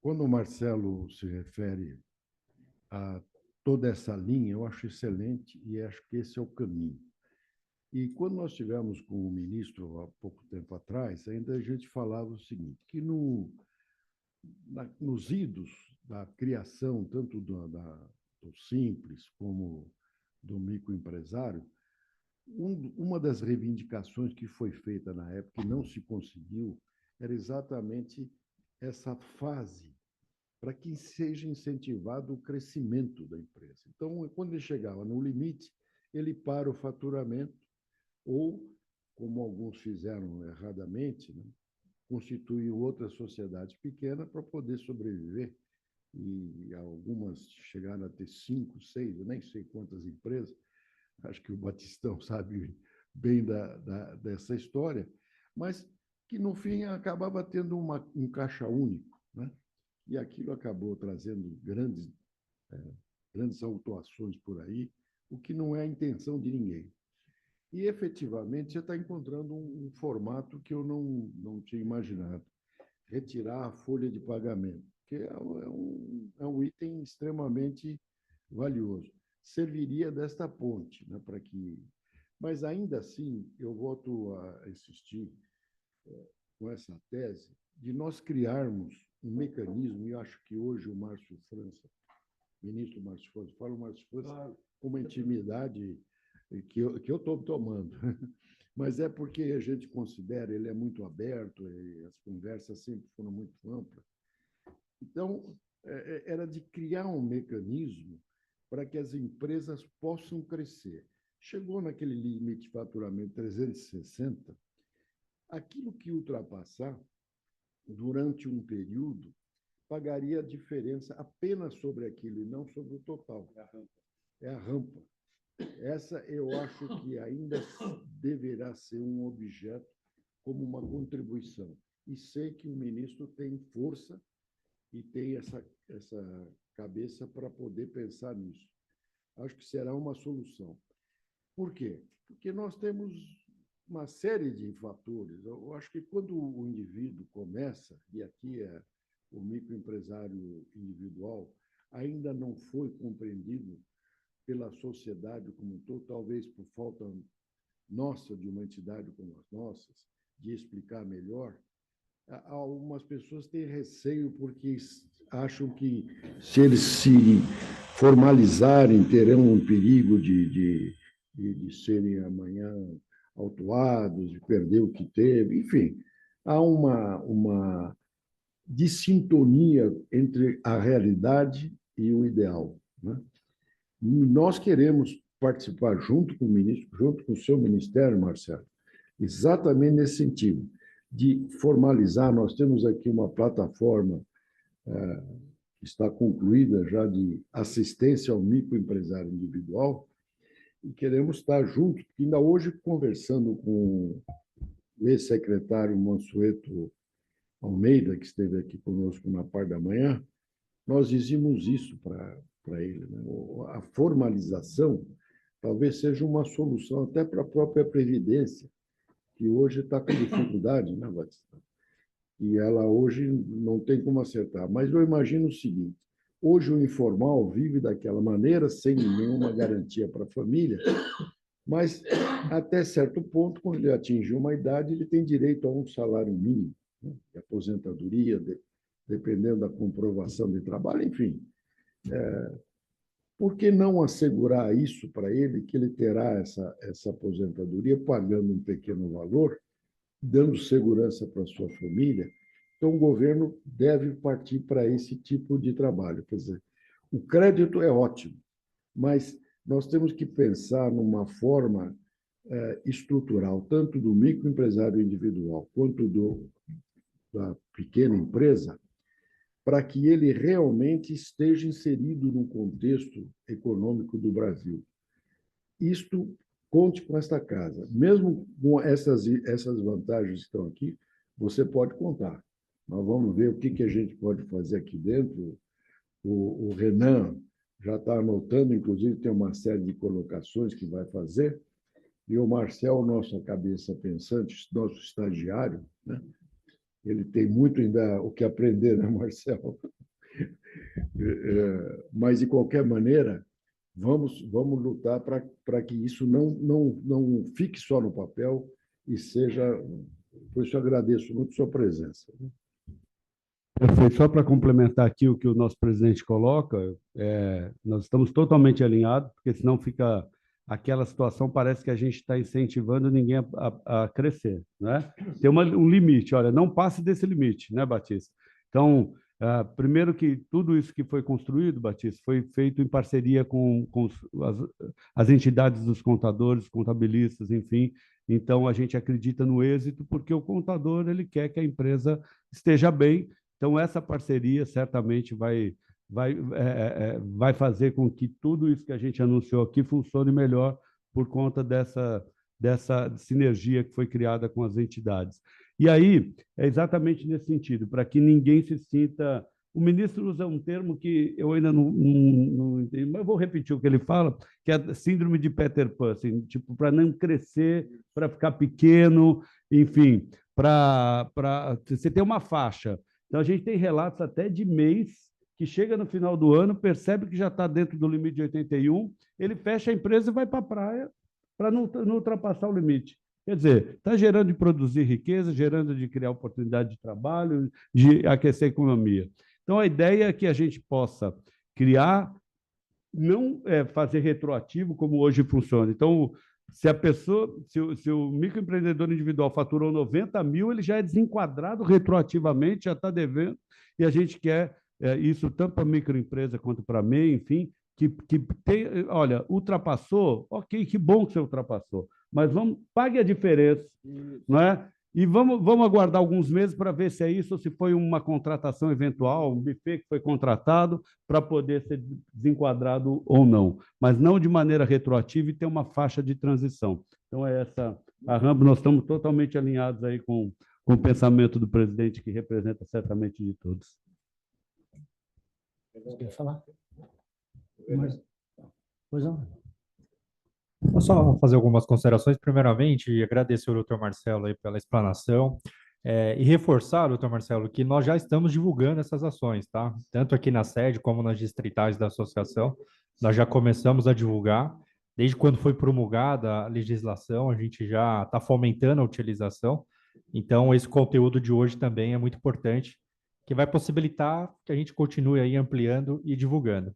Quando o Marcelo se refere a toda essa linha, eu acho excelente e acho que esse é o caminho. E quando nós tivemos com o ministro há pouco tempo atrás, ainda a gente falava o seguinte, que nos idos da criação, tanto do simples como do microempresário, uma das reivindicações que foi feita na época e não se conseguiu era exatamente essa fase para que seja incentivado o crescimento da empresa. Então, quando ele chegava no limite, ele para o faturamento ou, como alguns fizeram erradamente, né, constituiu outra sociedade pequena para poder sobreviver. E algumas chegaram a ter 5, 6, eu nem sei quantas empresas, acho que o Batistão sabe bem dessa história, mas que, no fim, acabava tendo um caixa único, né? E aquilo acabou trazendo grandes autuações por aí, o que não é a intenção de ninguém. E, efetivamente, você está encontrando um formato que eu não tinha imaginado. Retirar a folha de pagamento. porque é um item extremamente valioso. Serviria desta ponte, né, para que... Mas, ainda assim, eu volto a insistir com essa tese de nós criarmos um mecanismo, e acho que hoje o Márcio França, ministro Márcio França, fala o Márcio França com uma intimidade que eu estou tomando, mas é porque a gente considera, ele é muito aberto, e as conversas sempre foram muito amplas. Então, era de criar um mecanismo para que as empresas possam crescer. Chegou naquele limite de faturamento 360, aquilo que ultrapassar, durante um período, pagaria a diferença apenas sobre aquilo e não sobre o total. É a rampa. Essa eu acho que ainda deverá ser um objeto como uma contribuição. E sei que o ministro tem força e tem essa cabeça para poder pensar nisso. Acho que será uma solução. Por quê? Porque nós temos uma série de fatores. Eu acho que quando o indivíduo começa, e aqui é o microempresário individual, ainda não foi compreendido pela sociedade como um todo, talvez por falta nossa, de uma entidade como as nossas, de explicar melhor. Algumas pessoas têm receio porque acham que, se eles se formalizarem, terão um perigo de serem amanhã autuados, de perder o que teve. Enfim, há uma dissintonia entre a realidade e o ideal, né? Nós queremos participar junto com o ministro, junto com o seu ministério, Marcelo, exatamente nesse sentido, de formalizar. Nós temos aqui uma plataforma que está concluída já de assistência ao microempresário individual, e queremos estar juntos, porque ainda hoje, conversando com o ex-secretário Mansueto Almeida, que esteve aqui conosco na parte da manhã, nós dizíamos isso para ele, né? A formalização talvez seja uma solução até para a própria Previdência, que hoje está com dificuldade, né, Batista? E ela hoje não tem como acertar. Mas eu imagino o seguinte: hoje o informal vive daquela maneira, sem nenhuma garantia para a família, mas até certo ponto, quando ele atinge uma idade, ele tem direito a um salário mínimo, né, de aposentadoria, dependendo da comprovação de trabalho, enfim. Por que não assegurar isso para ele, que ele terá essa aposentadoria pagando um pequeno valor, dando segurança para a sua família? Então, o governo deve partir para esse tipo de trabalho. Quer dizer, o crédito é ótimo, mas nós temos que pensar numa forma estrutural, tanto do microempresário individual quanto da pequena empresa, para que ele realmente esteja inserido no contexto econômico do Brasil. Isto, conte com esta casa. Mesmo com essas vantagens que estão aqui, você pode contar. Nós vamos ver o que a gente pode fazer aqui dentro. O Renan já está anotando, inclusive tem uma série de colocações que vai fazer, e o Marcel, nossa cabeça pensante, nosso estagiário, né? Ele tem muito ainda o que aprender, né, Marcel? Mas, de qualquer maneira, vamos lutar para que isso não fique só no papel e seja... Por isso, eu agradeço muito a sua presença. Perfeito. Só para complementar aqui o que o nosso presidente coloca, nós estamos totalmente alinhados, porque senão fica aquela situação, parece que a gente está incentivando ninguém a crescer, né? Tem um limite, olha, não passe desse limite, né, Batista? Então, primeiro que tudo isso que foi construído, Batista, foi feito em parceria com as entidades dos contadores, contabilistas, enfim. Então, a gente acredita no êxito, porque o contador ele quer que a empresa esteja bem. Então, essa parceria certamente vai fazer com que tudo isso que a gente anunciou aqui funcione melhor por conta dessa sinergia que foi criada com as entidades. E aí, é exatamente nesse sentido, para que ninguém se sinta... O ministro usa um termo que eu ainda não entendi, mas eu vou repetir o que ele fala, que é a síndrome de Peter Pan, assim, tipo, para não crescer, para ficar pequeno, enfim, para você ter uma faixa. Então, a gente tem relatos até de mês que chega no final do ano, percebe que já está dentro do limite de 81, ele fecha a empresa e vai para a praia para não ultrapassar o limite. Quer dizer, está gerando de produzir riqueza, gerando de criar oportunidade de trabalho, de aquecer a economia. Então, a ideia é que a gente possa criar, não fazer retroativo como hoje funciona. Então, se a pessoa, se o microempreendedor individual faturou 90 mil, ele já é desenquadrado retroativamente, já está devendo, e a gente quer isso tanto para a microempresa quanto para a MEI, enfim, que tem, olha, ultrapassou, ok, que bom que você ultrapassou, mas pague a diferença, não é? E vamos aguardar alguns meses para ver se é isso ou se foi uma contratação eventual, um buffet que foi contratado para poder ser desenquadrado ou não, mas não de maneira retroativa e ter uma faixa de transição. Então, é essa a Rambo, nós estamos totalmente alinhados aí com o pensamento do presidente, que representa certamente de todos. Quer falar? Pois não. Vou só fazer algumas considerações. Primeiramente, agradecer ao doutor Marcelo aí pela explanação e reforçar, doutor Marcelo, que nós já estamos divulgando essas ações, tá? Tanto aqui na sede como nas distritais da associação, nós já começamos a divulgar. Desde quando foi promulgada a legislação, a gente já está fomentando a utilização. Então, esse conteúdo de hoje também é muito importante, que vai possibilitar que a gente continue aí ampliando e divulgando.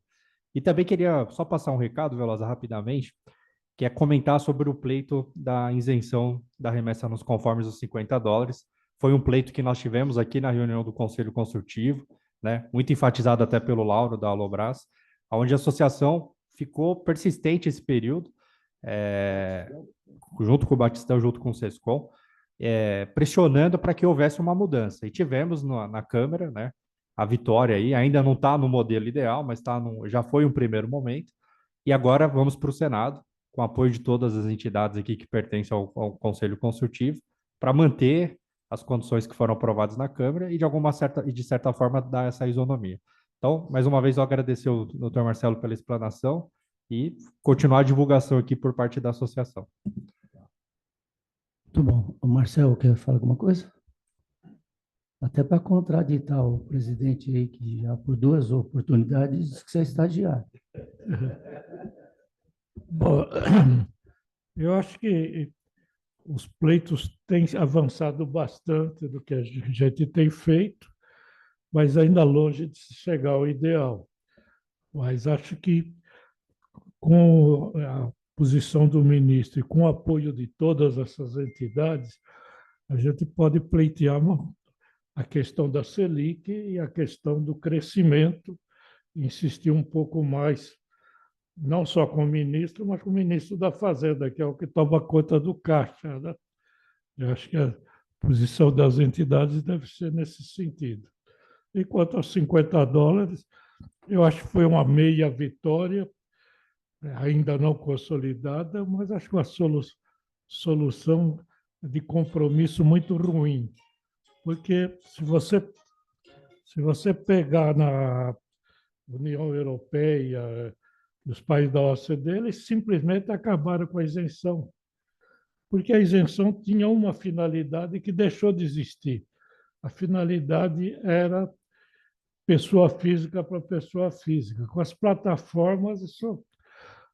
E também queria só passar um recado, Velosa, rapidamente, que é comentar sobre o pleito da isenção da remessa nos conformes dos $50. Foi um pleito que nós tivemos aqui na reunião do Conselho Consultivo, né, muito enfatizado até pelo Lauro da Alobras, onde a associação ficou persistente esse período, junto com o Batistão, junto com o Sescom, pressionando para que houvesse uma mudança. E tivemos na Câmara, né, a vitória aí, ainda não está no modelo ideal, mas já foi um primeiro momento, e agora vamos para o Senado, com apoio de todas as entidades aqui que pertencem ao Conselho Consultivo, para manter as condições que foram aprovadas na Câmara e, de certa forma, dar essa isonomia. Então, mais uma vez, eu agradecer ao doutor Marcelo pela explanação e continuar a divulgação aqui por parte da associação. Muito bom. O Marcelo, quer falar alguma coisa? Até para contraditar o presidente aí, que já por 2 oportunidades disse que você é estagiário. Bom, eu acho que os pleitos têm avançado bastante do que a gente tem feito, mas ainda longe de chegar ao ideal. Mas acho que com a posição do ministro e com o apoio de todas essas entidades, a gente pode pleitear a questão da Selic e a questão do crescimento, insistir um pouco mais, não só com o ministro, mas com o ministro da Fazenda, que é o que toma conta do caixa, né? Eu acho que a posição das entidades deve ser nesse sentido. E quanto aos $50, eu acho que foi uma meia vitória, ainda não consolidada, mas acho que uma solução de compromisso muito ruim. Porque se você pegar na União Europeia, os países da OCDE, eles simplesmente acabaram com a isenção, porque a isenção tinha uma finalidade que deixou de existir. A finalidade era pessoa física para pessoa física. Com as plataformas, isso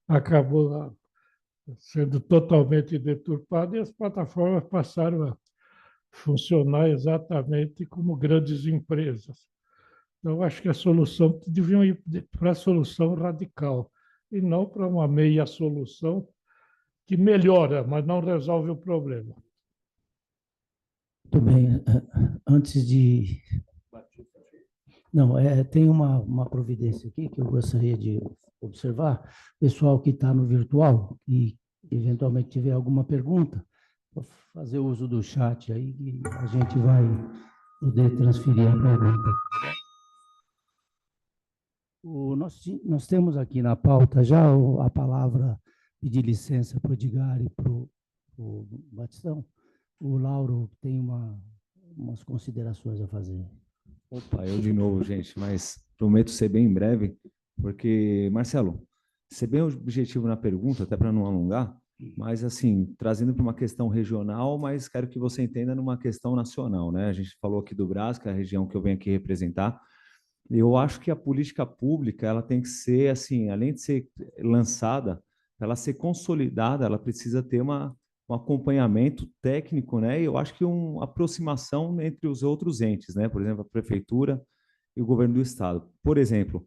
acabou sendo totalmente deturpado e as plataformas passaram a funcionar exatamente como grandes empresas. Então, acho que a solução deviam ir para a solução radical e não para uma meia solução que melhora, mas não resolve o problema. Muito bem. Antes de... Não, tem uma providência aqui que eu gostaria de observar. Pessoal que está no virtual e eventualmente tiver alguma pergunta, vou fazer uso do chat aí e a gente vai poder transferir a pergunta. Nós temos aqui na pauta já a palavra pedir licença para o Edgar e para o Batistão. O Lauro tem umas considerações a fazer. Opa, eu de novo, gente, mas prometo ser bem breve, porque, Marcelo, ser bem objetivo na pergunta, até para não alongar, mas assim, trazendo para uma questão regional, mas quero que você entenda numa questão nacional, né? A gente falou aqui do Brás, que é a região que eu venho aqui representar. Eu acho que a política pública, ela tem que ser assim, além de ser lançada, ela ser consolidada, ela precisa ter um acompanhamento técnico, né? E eu acho que uma aproximação entre os outros entes, né? Por exemplo, a prefeitura e o governo do estado. Por exemplo,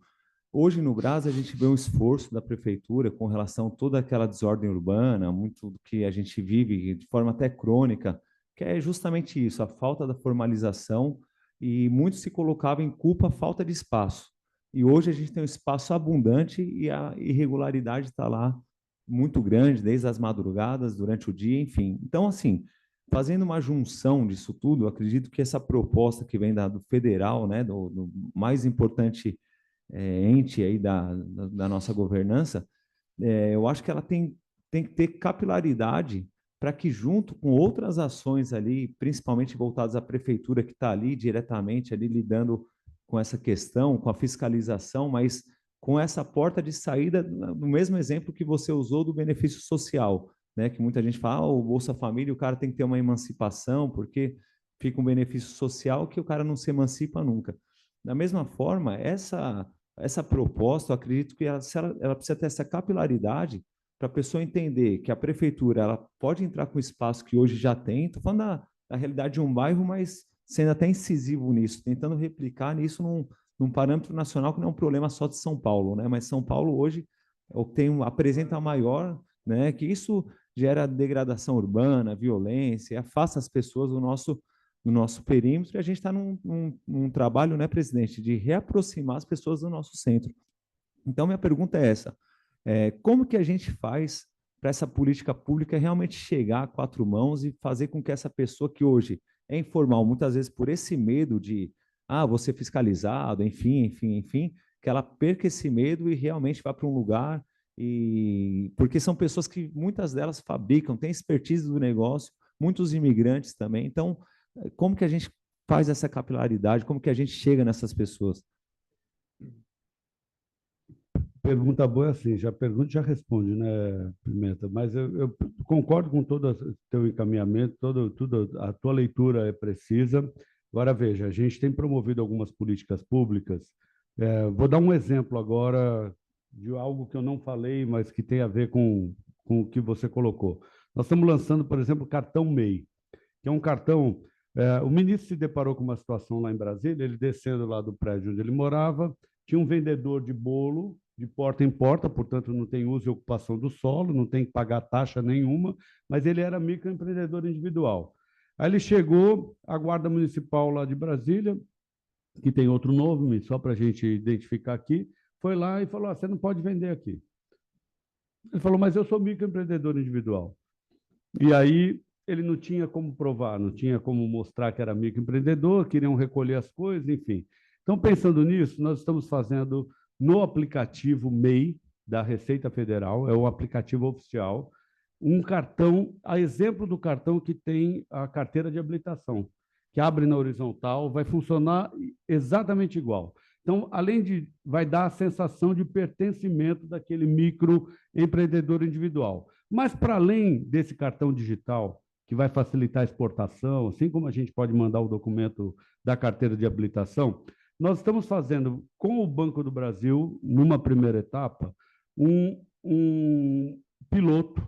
hoje no Brás a gente vê um esforço da prefeitura com relação a toda aquela desordem urbana, muito do que a gente vive de forma até crônica, que é justamente isso, a falta da formalização, e muito se colocava em culpa a falta de espaço. E hoje a gente tem um espaço abundante e a irregularidade está lá muito grande, desde as madrugadas, durante o dia, enfim. Então, assim, fazendo uma junção disso tudo, eu acredito que essa proposta que vem do federal, né, do mais importante ente aí da nossa governança, eu acho que ela tem que ter capilaridade para que, junto com outras ações ali, principalmente voltadas à prefeitura, que está ali diretamente ali lidando com essa questão, com a fiscalização, mas com essa porta de saída, no mesmo exemplo que você usou do benefício social, né? Que muita gente fala, o Bolsa Família, o cara tem que ter uma emancipação, porque fica um benefício social que o cara não se emancipa nunca. Da mesma forma, essa proposta, eu acredito que ela precisa ter essa capilaridade para a pessoa entender que a prefeitura ela pode entrar com o espaço que hoje já tem, estou falando da realidade de um bairro, mas sendo até incisivo nisso, tentando replicar nisso num parâmetro nacional que não é um problema só de São Paulo, né? Mas São Paulo hoje apresenta a maior, né? Que isso gera degradação urbana, violência, afasta as pessoas do nosso perímetro, e a gente está num trabalho, né, presidente, de reaproximar as pessoas do nosso centro. Então, minha pergunta é essa: como que a gente faz para essa política pública realmente chegar a quatro mãos e fazer com que essa pessoa que hoje é informal, muitas vezes por esse medo de vou ser fiscalizado, enfim, que ela perca esse medo e realmente vá para um lugar, porque são pessoas que muitas delas fabricam, têm expertise do negócio, muitos imigrantes também. Então, como que a gente faz essa capilaridade? Como que a gente chega nessas pessoas? Pergunta boa é assim, já pergunta e já responde, né, Pimenta? Mas eu concordo com todo o teu encaminhamento, tudo, a tua leitura é precisa. Agora, veja, a gente tem promovido algumas políticas públicas. Vou dar um exemplo agora de algo que eu não falei, mas que tem a ver com o que você colocou. Nós estamos lançando, por exemplo, o cartão MEI, que é um cartão... o ministro se deparou com uma situação lá em Brasília, ele descendo lá do prédio onde ele morava, tinha um vendedor de bolo de porta em porta, portanto, não tem uso e ocupação do solo, não tem que pagar taxa nenhuma, mas ele era microempreendedor individual. Aí ele chegou, a Guarda Municipal lá de Brasília, que tem outro nome, só para a gente identificar aqui, foi lá e falou, você não pode vender aqui. Ele falou, mas eu sou microempreendedor individual. E aí ele não tinha como provar, não tinha como mostrar que era microempreendedor, queriam recolher as coisas, enfim. Então, pensando nisso, nós estamos fazendo no aplicativo MEI da Receita Federal, é o aplicativo oficial, um cartão, a exemplo do cartão que tem a carteira de habilitação, que abre na horizontal, vai funcionar exatamente igual. Então, vai dar a sensação de pertencimento daquele microempreendedor individual. Mas, para além desse cartão digital, que vai facilitar a exportação, assim como a gente pode mandar o documento da carteira de habilitação, nós estamos fazendo, com o Banco do Brasil, numa primeira etapa, um piloto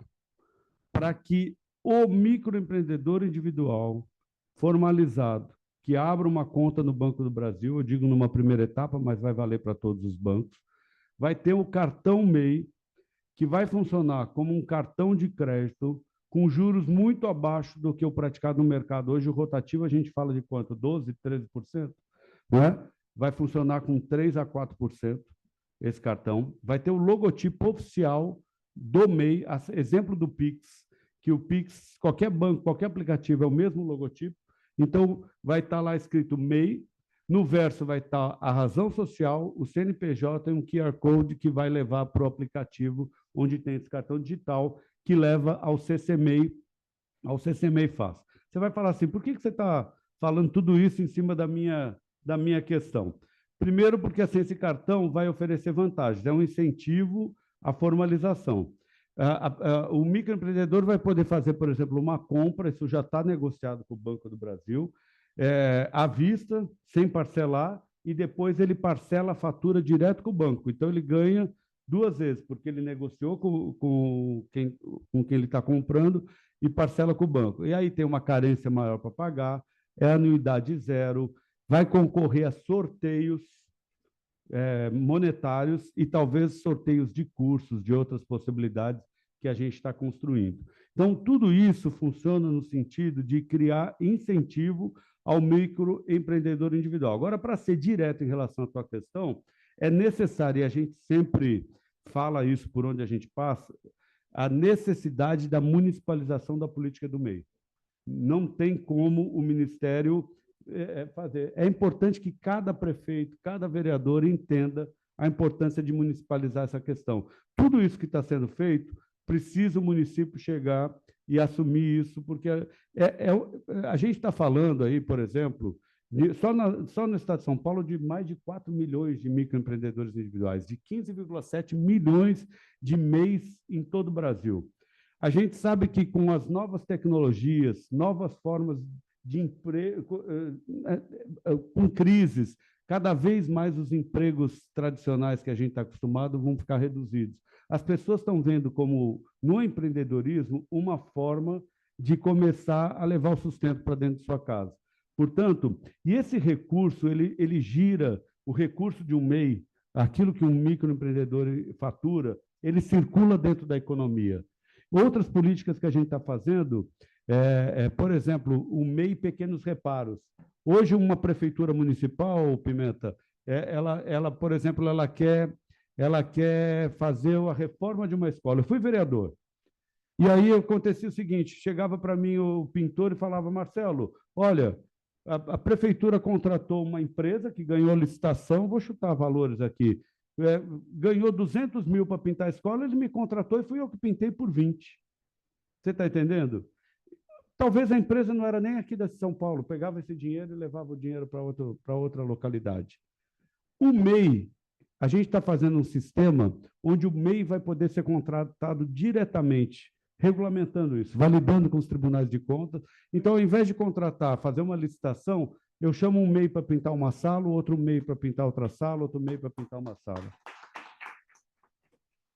para que o microempreendedor individual formalizado, que abra uma conta no Banco do Brasil, eu digo numa primeira etapa, mas vai valer para todos os bancos, vai ter o cartão MEI, que vai funcionar como um cartão de crédito com juros muito abaixo do que o praticado no mercado. Hoje, o rotativo, a gente fala de quanto? 12%, 13%? Né? Vai funcionar com 3% a 4% esse cartão. Vai ter o logotipo oficial do MEI, exemplo do Pix, que o Pix, qualquer banco, qualquer aplicativo é o mesmo logotipo. Então, vai estar lá escrito MEI, no verso vai estar a razão social, o CNPJ e um QR Code que vai levar para o aplicativo onde tem esse cartão digital, que leva ao CCMEI Fácil. Você vai falar assim, por que você está falando tudo isso em cima da minha questão? Primeiro, porque assim, esse cartão vai oferecer vantagens, é um incentivo à formalização. O microempreendedor vai poder fazer, por exemplo, uma compra, isso já está negociado com o Banco do Brasil, à vista, sem parcelar, e depois ele parcela a fatura direto com o banco. Então, ele ganha 2 vezes, porque ele negociou com quem ele está comprando e parcela com o banco. E aí tem uma carência maior para pagar, é anuidade zero, vai concorrer a sorteios monetários e talvez sorteios de cursos, de outras possibilidades que a gente está construindo. Então, tudo isso funciona no sentido de criar incentivo ao microempreendedor individual. Agora, para ser direto em relação à tua questão, é necessário, e a gente sempre fala isso por onde a gente passa, a necessidade da municipalização da política do MEI. Não tem como o Ministério fazer. É importante que cada prefeito, cada vereador entenda a importância de municipalizar essa questão. Tudo isso que está sendo feito, precisa o município chegar e assumir isso, porque a gente está falando aí, por exemplo, só no estado de São Paulo, de mais de 4 milhões de microempreendedores individuais, de 15,7 milhões de MEIs em todo o Brasil. A gente sabe que com as novas tecnologias, novas formas de emprego, com crises, cada vez mais os empregos tradicionais que a gente está acostumado vão ficar reduzidos. As pessoas estão vendo como, no empreendedorismo, uma forma de começar a levar o sustento para dentro de sua casa. Portanto, e esse recurso, ele gira, o recurso de um MEI, aquilo que um microempreendedor fatura, ele circula dentro da economia. Outras políticas que a gente está fazendo, por exemplo, o MEI Pequenos Reparos. Hoje, uma prefeitura municipal, Pimenta, ela, por exemplo, ela quer fazer a reforma de uma escola. Eu fui vereador. E aí acontecia o seguinte, chegava para mim o pintor e falava, Marcelo, olha, a prefeitura contratou uma empresa que ganhou licitação, vou chutar valores aqui, ganhou 200 mil para pintar a escola, ele me contratou e fui eu que pintei por 20. Você está entendendo? Talvez a empresa não era nem aqui de São Paulo, pegava esse dinheiro e levava o dinheiro para outra localidade. O MEI, a gente está fazendo um sistema onde o MEI vai poder ser contratado diretamente, regulamentando isso, validando com os tribunais de contas. Então, ao invés de contratar, fazer uma licitação, eu chamo um MEI para pintar uma sala, outro MEI para pintar outra sala, outro MEI para pintar uma sala.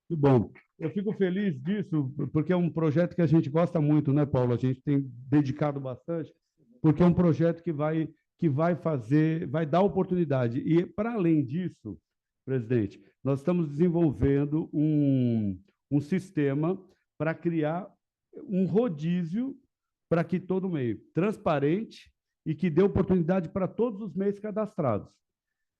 Muito bom. Eu fico feliz disso, porque é um projeto que a gente gosta muito, né, Paulo? A gente tem dedicado bastante, porque é um projeto que vai dar oportunidade. E, para além disso, presidente, nós estamos desenvolvendo um sistema para criar um rodízio para que todo MEI transparente e que dê oportunidade para todos os MEIs cadastrados,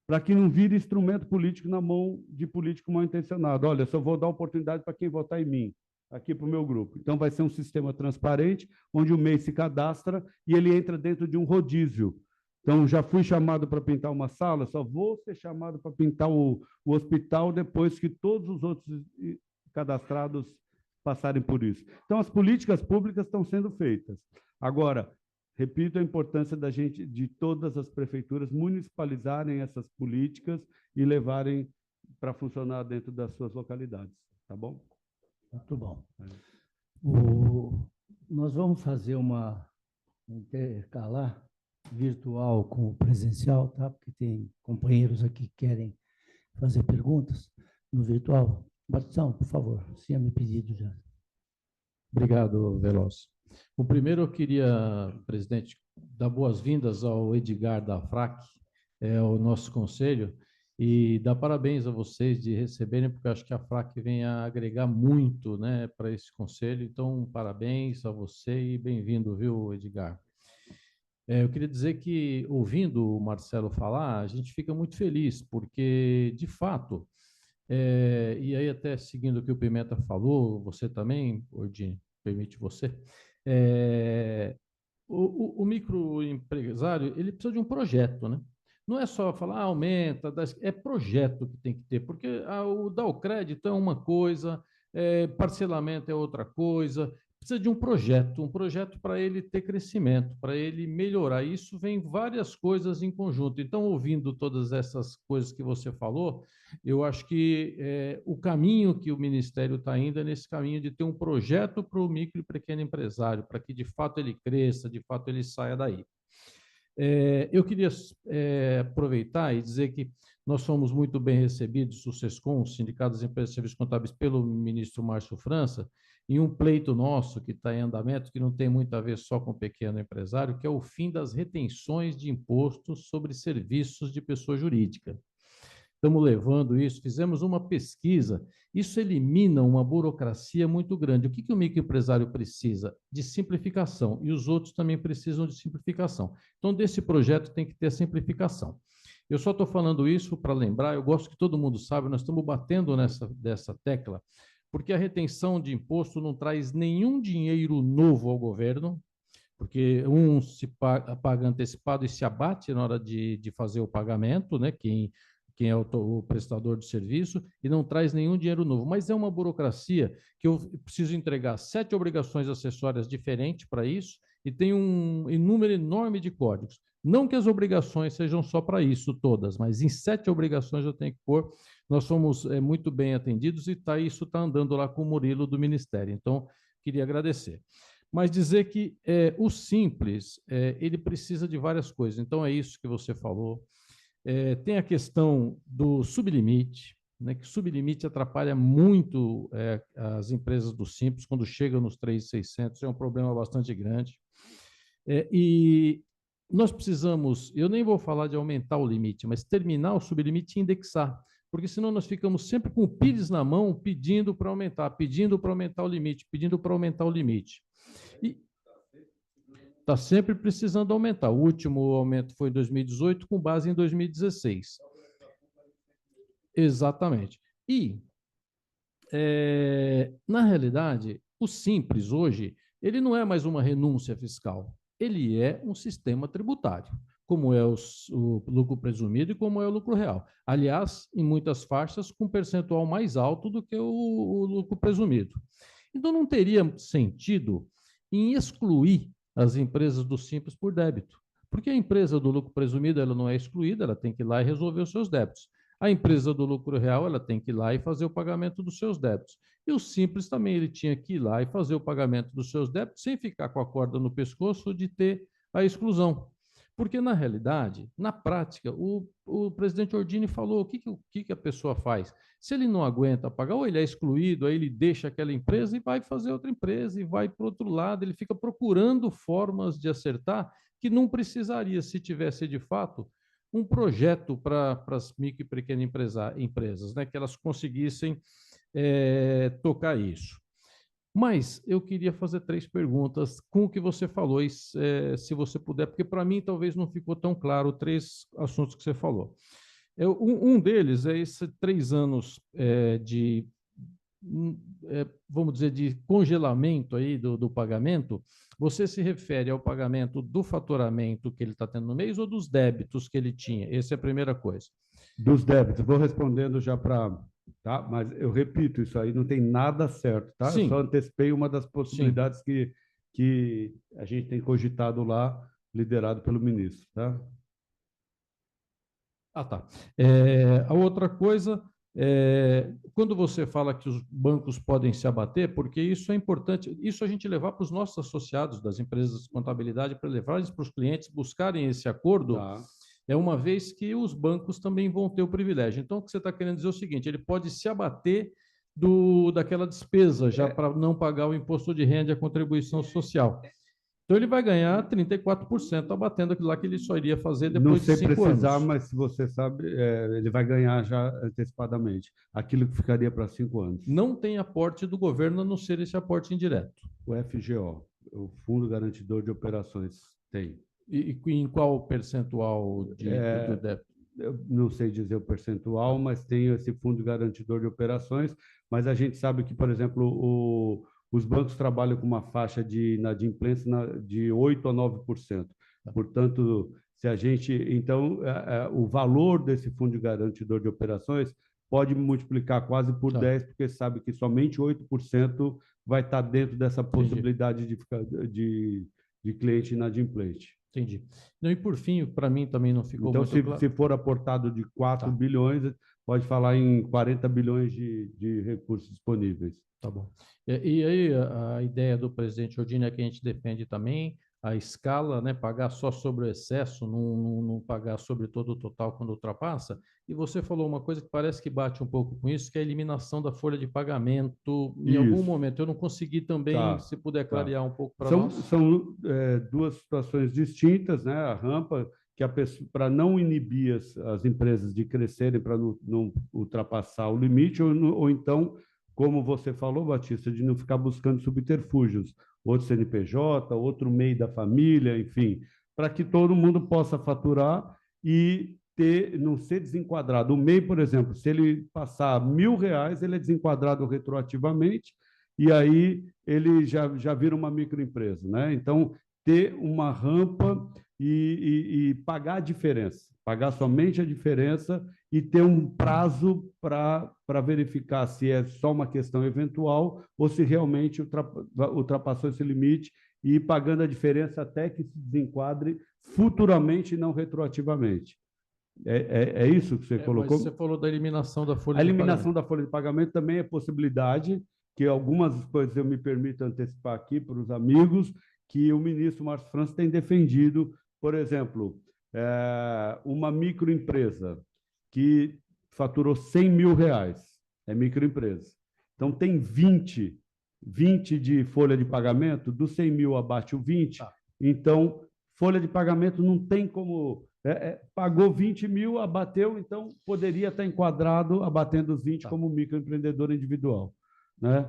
para que não vire instrumento político na mão de político mal intencionado. Olha, só vou dar oportunidade para quem votar em mim, aqui para o meu grupo. Então, vai ser um sistema transparente, onde o MEI se cadastra e ele entra dentro de um rodízio. Então, já fui chamado para pintar uma sala, só vou ser chamado para pintar o hospital depois que todos os outros cadastrados passarem por isso. Então, as políticas públicas estão sendo feitas. Agora, repito a importância de todas as prefeituras municipalizarem essas políticas e levarem para funcionar dentro das suas localidades. Tá bom? Muito bom. Nós vamos fazer uma intercalar virtual com o presencial, tá? Porque tem companheiros aqui que querem fazer perguntas no virtual. Marção, por favor, tinha me pedido já. Obrigado, Veloso. O primeiro, eu queria, presidente, dar boas-vindas ao Edgar da FRAC, ao nosso conselho, e dar parabéns a vocês de receberem, porque eu acho que a FRAC vem a agregar muito, né, para esse conselho. Então, parabéns a você e bem-vindo, viu, Edgar? Eu queria dizer que, ouvindo o Marcelo falar, a gente fica muito feliz, porque, de fato, e aí até seguindo o que o Pimenta falou, você também, Ordini, permite você, o microempresário, ele precisa de um projeto, né? Não é só falar, aumenta, é projeto que tem que ter, porque o dar o crédito é uma coisa, parcelamento é outra coisa, precisa de um projeto para ele ter crescimento, para ele melhorar. Isso vem várias coisas em conjunto. Então, ouvindo todas essas coisas que você falou, eu acho que o caminho que o Ministério está indo é nesse caminho de ter um projeto para o micro e pequeno empresário, para que, de fato, ele cresça, de fato, ele saia daí. Eu queria aproveitar e dizer que nós fomos muito bem recebidos, o SESCOM, o Sindicato das Empresas de Serviços Contábeis, pelo ministro Márcio França, em um pleito nosso que está em andamento, que não tem muito a ver só com o pequeno empresário, que é o fim das retenções de impostos sobre serviços de pessoa jurídica. Estamos levando isso, fizemos uma pesquisa, isso elimina uma burocracia muito grande. O que o microempresário precisa? De simplificação, e os outros também precisam de simplificação. Então, desse projeto tem que ter simplificação. Eu só estou falando isso para lembrar, eu gosto que todo mundo saiba, nós estamos batendo dessa tecla, porque a retenção de imposto não traz nenhum dinheiro novo ao governo, porque se paga antecipado e se abate na hora de fazer o pagamento, né? Quem é o prestador de serviço, e não traz nenhum dinheiro novo. Mas é uma burocracia que eu preciso entregar 7 obrigações acessórias diferentes para isso, e tem um número enorme de códigos. Não que as obrigações sejam só para isso todas, mas em 7 obrigações eu tenho que pôr. Nós somos muito bem atendidos e isso está andando lá com o Murilo do Ministério. Então, queria agradecer. Mas dizer que o Simples, ele precisa de várias coisas. Então, é isso que você falou. Tem a questão do sublimite, né, que o sublimite atrapalha muito as empresas do Simples, quando chegam nos 3.600, é um problema bastante grande. E nós precisamos, eu nem vou falar de aumentar o limite, mas terminar o sublimite e indexar, porque senão nós ficamos sempre com o pires na mão, pedindo para aumentar o limite, pedindo para aumentar o limite. E está sempre precisando aumentar. O último aumento foi em 2018, com base em 2016. Exatamente. E, na realidade, o Simples hoje, ele não é mais uma renúncia fiscal, ele é um sistema tributário, como é o lucro presumido e como é o lucro real. Aliás, em muitas faixas, com percentual mais alto do que o lucro presumido. Então, não teria sentido em excluir as empresas do Simples por débito, porque a empresa do lucro presumido ela não é excluída, ela tem que ir lá e resolver os seus débitos. A empresa do lucro real ela tem que ir lá e fazer o pagamento dos seus débitos. E o Simples também ele tinha que ir lá e fazer o pagamento dos seus débitos sem ficar com a corda no pescoço de ter a exclusão. Porque, na realidade, na prática, o presidente Ordini falou o que a pessoa faz. Se ele não aguenta pagar, ou ele é excluído, aí ele deixa aquela empresa e vai fazer outra empresa, e vai para o outro lado, ele fica procurando formas de acertar que não precisaria, se tivesse, de fato, um projeto para as micro e pequenas empresas, né, que elas conseguissem tocar isso. Mas eu queria fazer 3 perguntas com o que você falou, e, se você puder, porque para mim talvez não ficou tão claro 3 assuntos que você falou. Um deles é esses 3 anos vamos dizer, de congelamento aí do pagamento. Você se refere ao pagamento do faturamento que ele está tendo no mês ou dos débitos que ele tinha? Essa é a primeira coisa. Dos débitos. Vou respondendo já para... Tá? Mas eu repito, isso aí não tem nada certo, tá? Sim. Eu só antecipei uma das possibilidades que a gente tem cogitado lá, liderado pelo ministro, tá? Ah, tá. A outra coisa, quando você fala que os bancos podem se abater, porque isso é importante, isso a gente levar para os nossos associados das empresas de contabilidade, para levar para os clientes buscarem esse acordo, Tá. uma vez que os bancos também vão ter o privilégio. Então, o que você está querendo dizer é o seguinte, ele pode se abater daquela despesa, já para não pagar o imposto de renda e a contribuição social. Então, ele vai ganhar 34%, abatendo aquilo lá que ele só iria fazer depois de 5 anos. Não sei precisar, mas se você sabe, ele vai ganhar já antecipadamente, aquilo que ficaria para 5 anos. Não tem aporte do governo, a não ser esse aporte indireto. O FGO, o Fundo Garantidor de Operações, tem. E em qual percentual do débito? Eu não sei dizer o percentual, mas tem esse Fundo Garantidor de Operações, mas a gente sabe que, por exemplo, os bancos trabalham com uma faixa de inadimplência de 8% a 9%. Portanto, se a gente... Então, o valor desse Fundo Garantidor de Operações pode multiplicar quase por Tá. 10, porque sabe que somente 8% vai estar dentro dessa possibilidade de cliente inadimplente. Entendi. Não, e por fim, para mim também não ficou Então, muito claro. se for aportado de 4 bilhões, pode falar em 40 bilhões de recursos disponíveis. Tá bom. E aí, a ideia do presidente Ordini é que a gente defende também a escala, né, pagar só sobre o excesso, não pagar sobre todo o total quando ultrapassa. E você falou uma coisa que parece que bate um pouco com isso, que é a eliminação da folha de pagamento. Em algum momento, eu não consegui também, se puder clarear um pouco para nós. São duas situações distintas, né? A rampa, que para não inibir as empresas de crescerem, para não ultrapassar o limite, ou então, como você falou, Batista, de não ficar buscando subterfúgios, outro CNPJ, outro MEI da família, enfim, para que todo mundo possa faturar e não ser desenquadrado. O MEI, por exemplo, se ele passar R$ 1.000, ele é desenquadrado retroativamente e aí ele já vira uma microempresa, né? Então, ter uma rampa e pagar a diferença, pagar somente a diferença e ter um prazo para verificar se é só uma questão eventual ou se realmente ultrapassou esse limite e ir pagando a diferença até que se desenquadre futuramente e não retroativamente. É isso que você colocou? Mas você falou da eliminação da folha A de eliminação pagamento. da folha de pagamento também é possibilidade, que algumas coisas eu me permito antecipar aqui para os amigos, que o ministro Márcio França tem defendido, por exemplo, uma microempresa que faturou R$ 100.000, é microempresa. Então, tem 20 de folha de pagamento, dos 100 mil abate o 20, então, folha de pagamento não tem como... pagou 20 mil, abateu, então poderia estar enquadrado, abatendo os 20 como microempreendedor individual, né?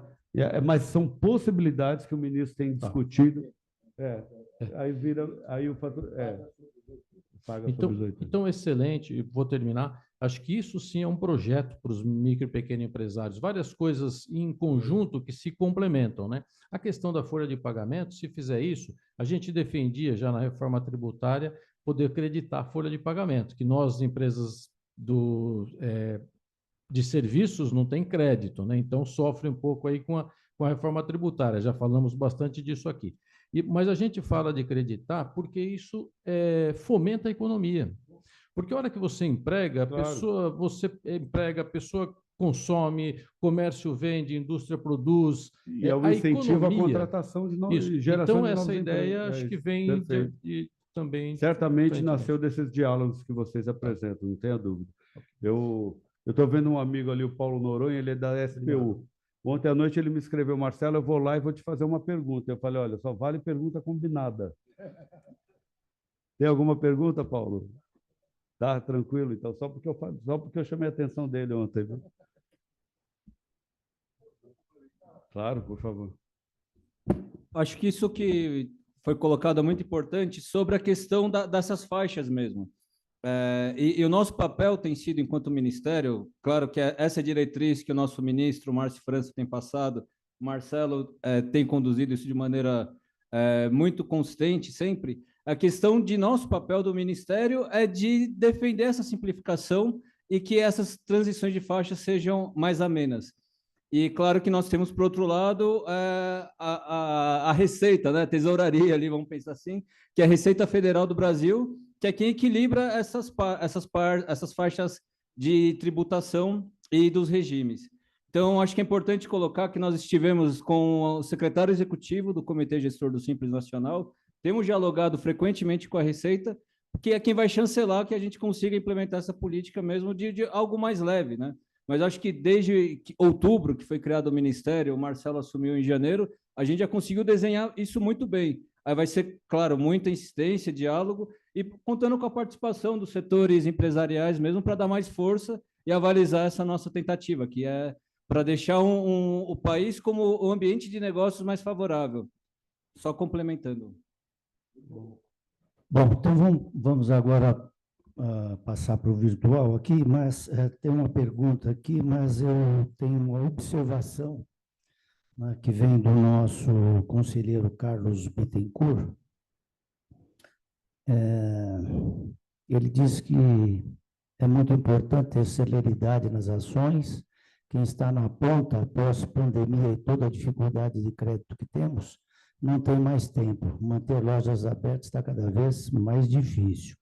Mas são possibilidades que o ministro tem discutido. Aí o fator paga sobre os 8. Então, excelente, vou terminar. Acho que isso sim é um projeto para os micro e pequenos empresários, várias coisas em conjunto que se complementam, né? A questão da folha de pagamento, se fizer isso, a gente defendia já na reforma tributária poder creditar a folha de pagamento, que nós, empresas de serviços, não tem crédito, né? Então sofre um pouco aí com a reforma tributária, já falamos bastante disso aqui. Mas a gente fala de creditar porque isso fomenta a economia. Porque a hora que você emprega, a pessoa consome, comércio vende, indústria produz. E é um incentivo à contratação de novos. Então, essa ideia acho que vem também. Certamente nasceu desses diálogos que vocês apresentam, não tenha dúvida. Eu estou vendo um amigo ali, o Paulo Noronha, ele é da SPU. Ontem à noite ele me escreveu: Marcelo, eu vou lá e vou te fazer uma pergunta. Eu falei: olha, só vale pergunta combinada. Tem alguma pergunta, Paulo? Tá, tranquilo, então, só porque eu chamei a atenção dele ontem. Viu? Claro, por favor. Acho que isso que foi colocado é muito importante sobre a questão dessas faixas mesmo. E o nosso papel tem sido, enquanto ministério, claro que essa diretriz que o nosso ministro, Márcio França, tem passado, o Marcelo tem conduzido isso de maneira muito consistente sempre. A questão de nosso papel do ministério é de defender essa simplificação e que essas transições de faixas sejam mais amenas. E claro que nós temos, por outro lado, a Receita, né? A tesouraria ali, vamos pensar assim, que é a Receita Federal do Brasil, que é quem equilibra essas faixas de tributação e dos regimes. Então, acho que é importante colocar que nós estivemos com o secretário executivo do Comitê Gestor do Simples Nacional, temos dialogado frequentemente com a Receita, que é quem vai chancelar que a gente consiga implementar essa política mesmo de algo mais leve, né? Mas acho que desde outubro, que foi criado o Ministério, o Marcelo assumiu em janeiro, a gente já conseguiu desenhar isso muito bem. Aí vai ser, claro, muita insistência, diálogo, e contando com a participação dos setores empresariais mesmo para dar mais força e avalizar essa nossa tentativa, que é para deixar o país como o ambiente de negócios mais favorável. Só complementando. Bom, então vamos agora passar para o virtual aqui, mas tem uma pergunta aqui, mas eu tenho uma observação, né, que vem do nosso conselheiro Carlos Bittencourt. Ele diz que É muito importante ter celeridade nas ações. Quem está na ponta, após pandemia e toda a dificuldade de crédito que temos, não tem mais tempo. Manter lojas abertas está cada vez mais difícil.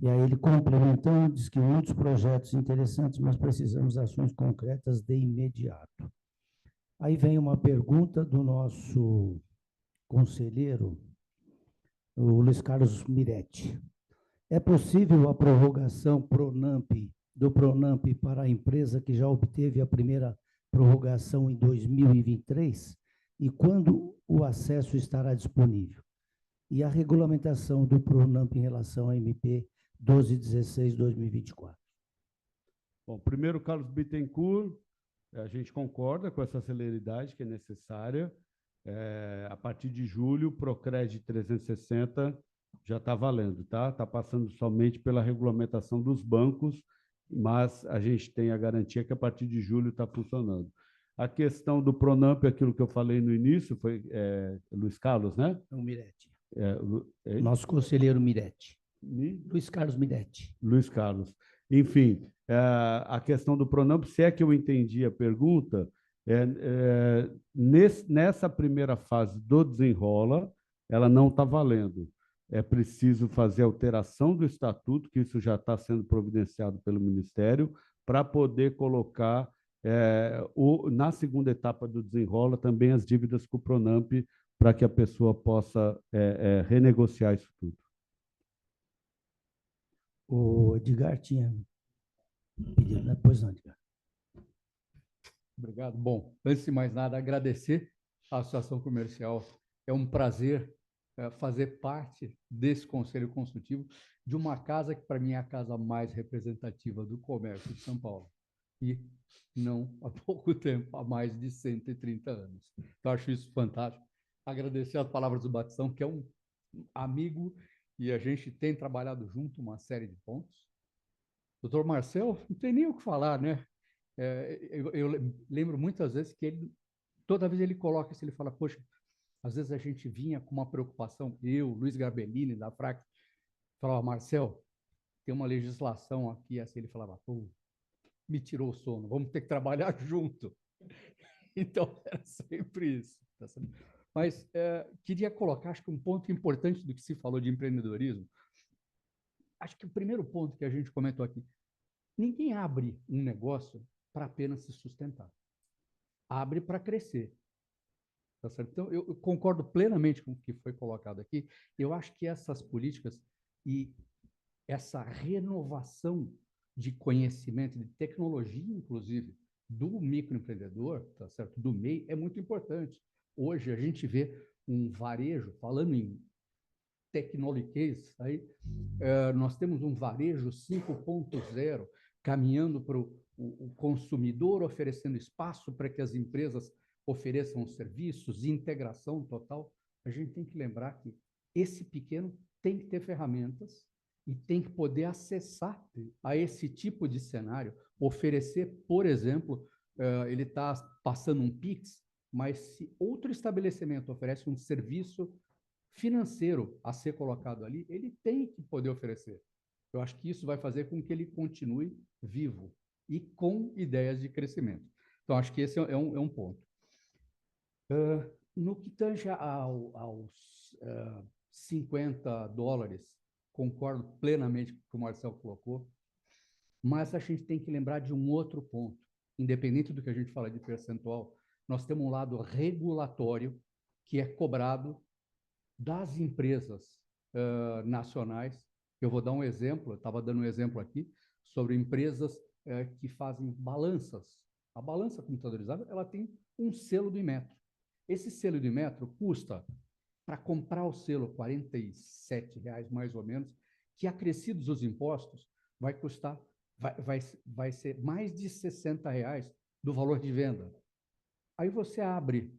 E aí ele complementando, diz que muitos projetos interessantes, mas precisamos de ações concretas de imediato. Aí vem uma pergunta do nosso conselheiro, o Luiz Carlos Miretti. É possível a prorrogação do Pronamp para a empresa que já obteve a primeira prorrogação em 2023? E quando o acesso estará disponível? E a regulamentação do Pronamp em relação à MP 1216/2024? Bom, primeiro, Carlos Bittencourt, a gente concorda com essa celeridade que é necessária. A partir de julho, o Procred 360 já está valendo, tá? Está passando somente pela regulamentação dos bancos, mas a gente tem a garantia que a partir de julho está funcionando. A questão do Pronamp, aquilo que eu falei no início, foi Luiz Carlos, né? O Miretti. Nosso conselheiro Miretti. Luiz Carlos Miretti. Luiz Carlos. Enfim, a questão do Pronamp, se é que eu entendi a pergunta, nessa primeira fase do desenrola, ela não está valendo. É preciso fazer alteração do estatuto, que isso já está sendo providenciado pelo Ministério, para poder colocar na segunda etapa do desenrola também as dívidas com o Pronamp, para que a pessoa possa renegociar isso tudo. O Edgar tinha pedido, né? Pois não, Edgar. Obrigado. Bom, antes de mais nada, agradecer à Associação Comercial. É um prazer fazer parte desse Conselho Consultivo de uma casa que, para mim, é a casa mais representativa do comércio de São Paulo. E não há pouco tempo, há mais de 130 anos. Então, acho isso fantástico. Agradecer as palavras do Batistão, que é um amigo, e a gente tem trabalhado junto uma série de pontos. Doutor Marcel, não tem nem o que falar, né? Eu lembro muitas vezes que ele, toda vez ele coloca isso, ele fala, poxa, às vezes a gente vinha com uma preocupação, eu, Luiz Garbellini, da FRAC, falava, Marcel, tem uma legislação aqui, assim, ele falava, pô, me tirou o sono, vamos ter que trabalhar junto. Então, era sempre isso. Tá sabendo? Mas queria colocar, acho que um ponto importante do que se falou de empreendedorismo, acho que o primeiro ponto que a gente comentou aqui, ninguém abre um negócio para apenas se sustentar. Abre para crescer. Tá certo? Então, eu concordo plenamente com o que foi colocado aqui. Eu acho que essas políticas e essa renovação de conhecimento, de tecnologia, inclusive, do microempreendedor, tá certo? Do MEI, é muito importante. Hoje, a gente vê um varejo, falando em technologies, aí, nós temos um varejo 5.0 caminhando para o consumidor, oferecendo espaço para que as empresas ofereçam serviços, integração total. A gente tem que lembrar que esse pequeno tem que ter ferramentas e tem que poder acessar a esse tipo de cenário, oferecer, por exemplo, ele está passando um Pix, mas se outro estabelecimento oferece um serviço financeiro a ser colocado ali, ele tem que poder oferecer. Eu acho que isso vai fazer com que ele continue vivo e com ideias de crescimento. Então, acho que esse é um ponto. No que tange aos $50, concordo plenamente com o que o Marcel colocou, mas a gente tem que lembrar de um outro ponto. Independente do que a gente fala de percentual, nós temos um lado regulatório que é cobrado das empresas nacionais. Eu vou dar um exemplo, eu estava dando um exemplo aqui, sobre empresas que fazem balanças. A balança computadorizada, ela tem um selo do Inmetro. Esse selo do Inmetro custa, para comprar o selo, R$ 47,00 mais ou menos, que acrescidos os impostos, vai custar, vai ser mais de R$ 60,00 do valor de venda. Aí você abre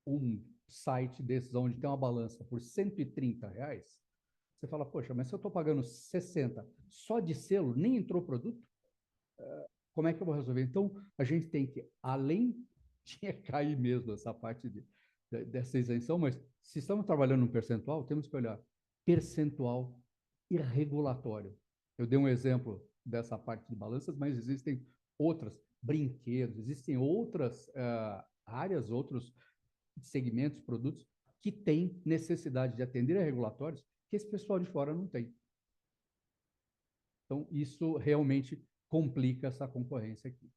um site desses onde tem uma balança por R$ 130,00, você fala, poxa, mas se eu estou pagando 60 só de selo, nem entrou produto, como é que eu vou resolver? Então, a gente tem que, além de cair mesmo essa parte dessa isenção, mas se estamos trabalhando no percentual, temos que olhar percentual e regulatório. Eu dei um exemplo dessa parte de balanças, mas existem outras, brinquedos, existem outras áreas, outros segmentos, produtos que têm necessidade de atender a regulatórios que esse pessoal de fora não tem. Então, isso realmente complica essa concorrência aqui.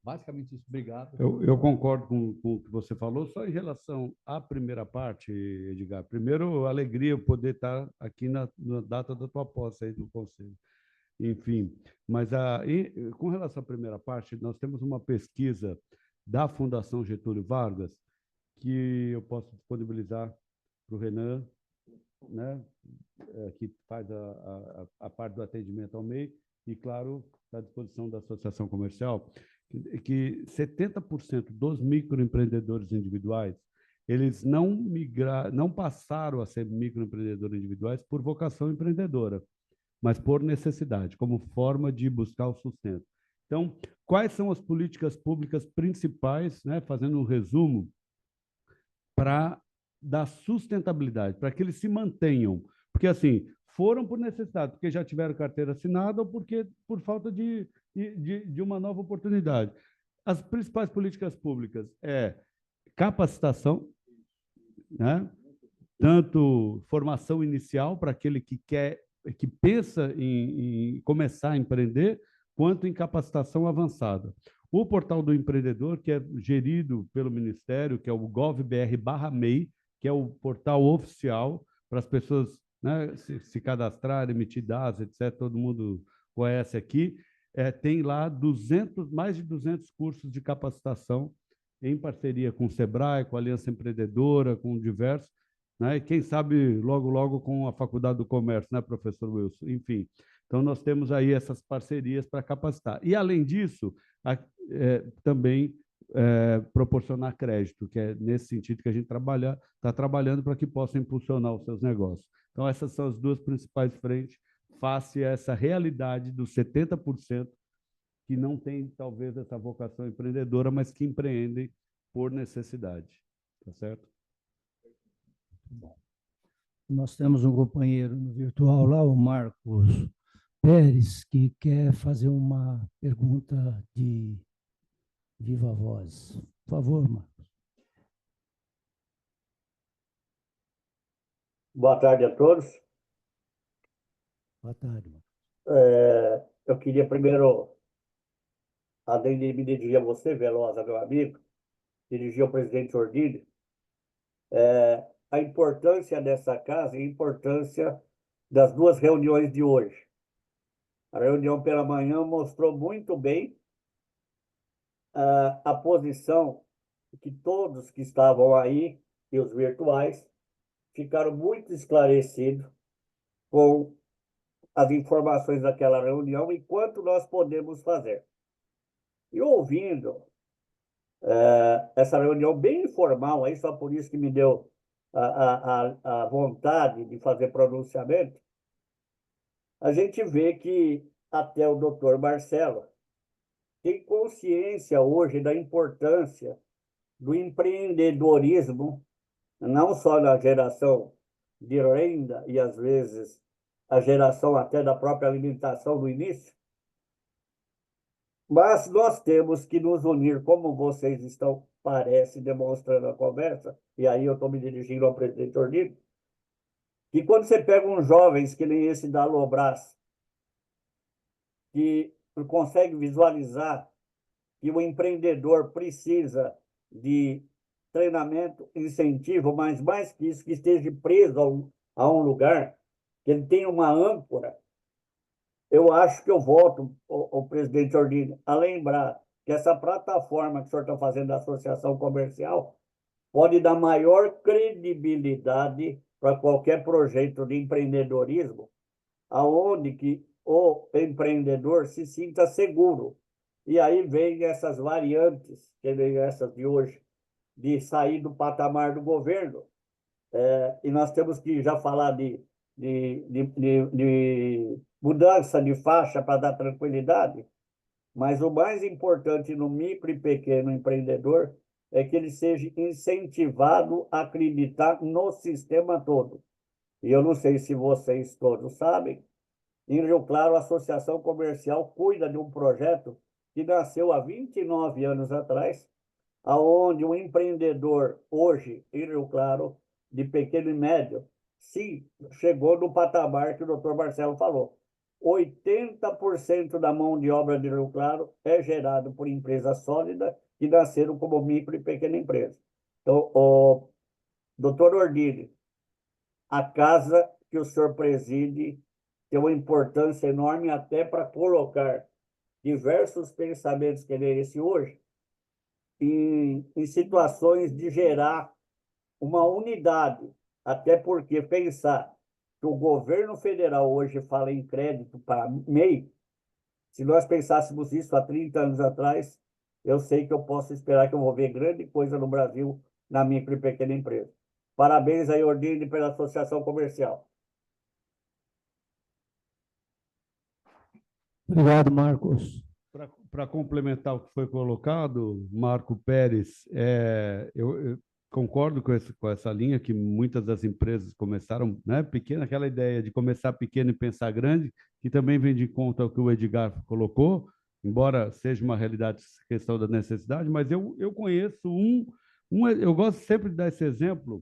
Basicamente isso. Obrigado. Eu concordo com o que você falou, só em relação à primeira parte, Edgar. Primeiro, alegria eu poder estar aqui na data da tua posse aí no Conselho. Enfim, mas com relação à primeira parte, nós temos uma pesquisa da Fundação Getúlio Vargas que eu posso disponibilizar para o Renan, né, que faz a parte do atendimento ao MEI, e, claro, à disposição da Associação Comercial, que 70% dos microempreendedores individuais, eles não passaram a ser microempreendedores individuais por vocação empreendedora, mas por necessidade, como forma de buscar o sustento. Então, quais são as políticas públicas principais, né, fazendo um resumo, para dar sustentabilidade, para que eles se mantenham? Porque, assim, foram por necessidade, porque já tiveram carteira assinada ou porque por falta de uma nova oportunidade. As principais políticas públicas é capacitação, né? Tanto formação inicial para aquele que pensa em começar a empreender, quanto em capacitação avançada. O portal do empreendedor, que é gerido pelo Ministério, que é o gov.br/MEI, que é o portal oficial para as pessoas, né, se cadastrarem, emitir dados, etc. Todo mundo conhece aqui. Tem lá mais de 200 cursos de capacitação em parceria com o Sebrae, com a Aliança Empreendedora, com diversos, né? E quem sabe logo, logo com a Faculdade do Comércio, né, professor Wilson? Enfim, então nós temos aí essas parcerias para capacitar. E, além disso, também proporcionar crédito, que é nesse sentido que a gente está trabalhando para que possa impulsionar os seus negócios. Então, essas são as duas principais frentes face a essa realidade dos 70% que não tem, talvez, essa vocação empreendedora, mas que empreendem por necessidade. Tá certo? Bom. Nós temos um companheiro no virtual lá, o Marcos Pérez, que quer fazer uma pergunta de viva voz. Por favor, Marcos. Boa tarde a todos. Boa tarde, Marcos. Eu queria primeiro, além de me dirigir a você, Velosa, meu amigo, dirigir ao presidente Ordini, a importância dessa casa e a importância das duas reuniões de hoje. A reunião pela manhã mostrou muito bem a posição que todos que estavam aí, e os virtuais, ficaram muito esclarecidos com as informações daquela reunião e quanto nós podemos fazer. E ouvindo essa reunião bem informal, aí só por isso que me deu a vontade de fazer pronunciamento, a gente vê que até o doutor Marcelo tem consciência hoje da importância do empreendedorismo, não só na geração de renda e, às vezes, a geração até da própria alimentação no início, mas nós temos que nos unir, como vocês estão, parece, demonstrando a conversa, e aí eu estou me dirigindo ao presidente Ordini, que quando você pega uns jovens que nem esse da Alobras, que consegue visualizar que o empreendedor precisa de treinamento, incentivo, mas mais que isso, que esteja preso a um lugar, que ele tenha uma âncora, eu acho que eu volto, o presidente Ordini, a lembrar que essa plataforma que o senhor está fazendo da associação comercial pode dar maior credibilidade para qualquer projeto de empreendedorismo, aonde que o empreendedor se sinta seguro. E aí vem essas variantes, que vem essas de hoje, de sair do patamar do governo. E nós temos que já falar de mudança de faixa para dar tranquilidade, mas o mais importante no micro e pequeno empreendedor é que ele seja incentivado a acreditar no sistema todo. E eu não sei se vocês todos sabem, Em Rio Claro, a Associação Comercial cuida de um projeto que nasceu há 29 anos atrás, aonde um empreendedor, hoje, em Rio Claro, de pequeno e médio, se chegou no patamar que o doutor Marcelo falou. 80% da mão de obra de Rio Claro é gerado por empresas sólidas que nasceram como micro e pequena empresa. Então, o doutor Ordine, a casa que o senhor preside tem uma importância enorme até para colocar diversos pensamentos que nem esse hoje em situações de gerar uma unidade, até porque pensar que o governo federal hoje fala em crédito para MEI, se nós pensássemos isso há 30 anos atrás, eu sei que eu posso esperar que eu vou ver grande coisa no Brasil na micro e pequena empresa. Parabéns aí, Ordine, pela Associação Comercial. Obrigado, Marcos. Para complementar o que foi colocado, Marco Pérez, eu concordo com essa linha que muitas das empresas começaram, né, pequena, aquela ideia de começar pequeno e pensar grande, que também vem de conta o que o Edgar colocou, embora seja uma realidade essa questão da necessidade, mas eu conheço eu gosto sempre de dar esse exemplo,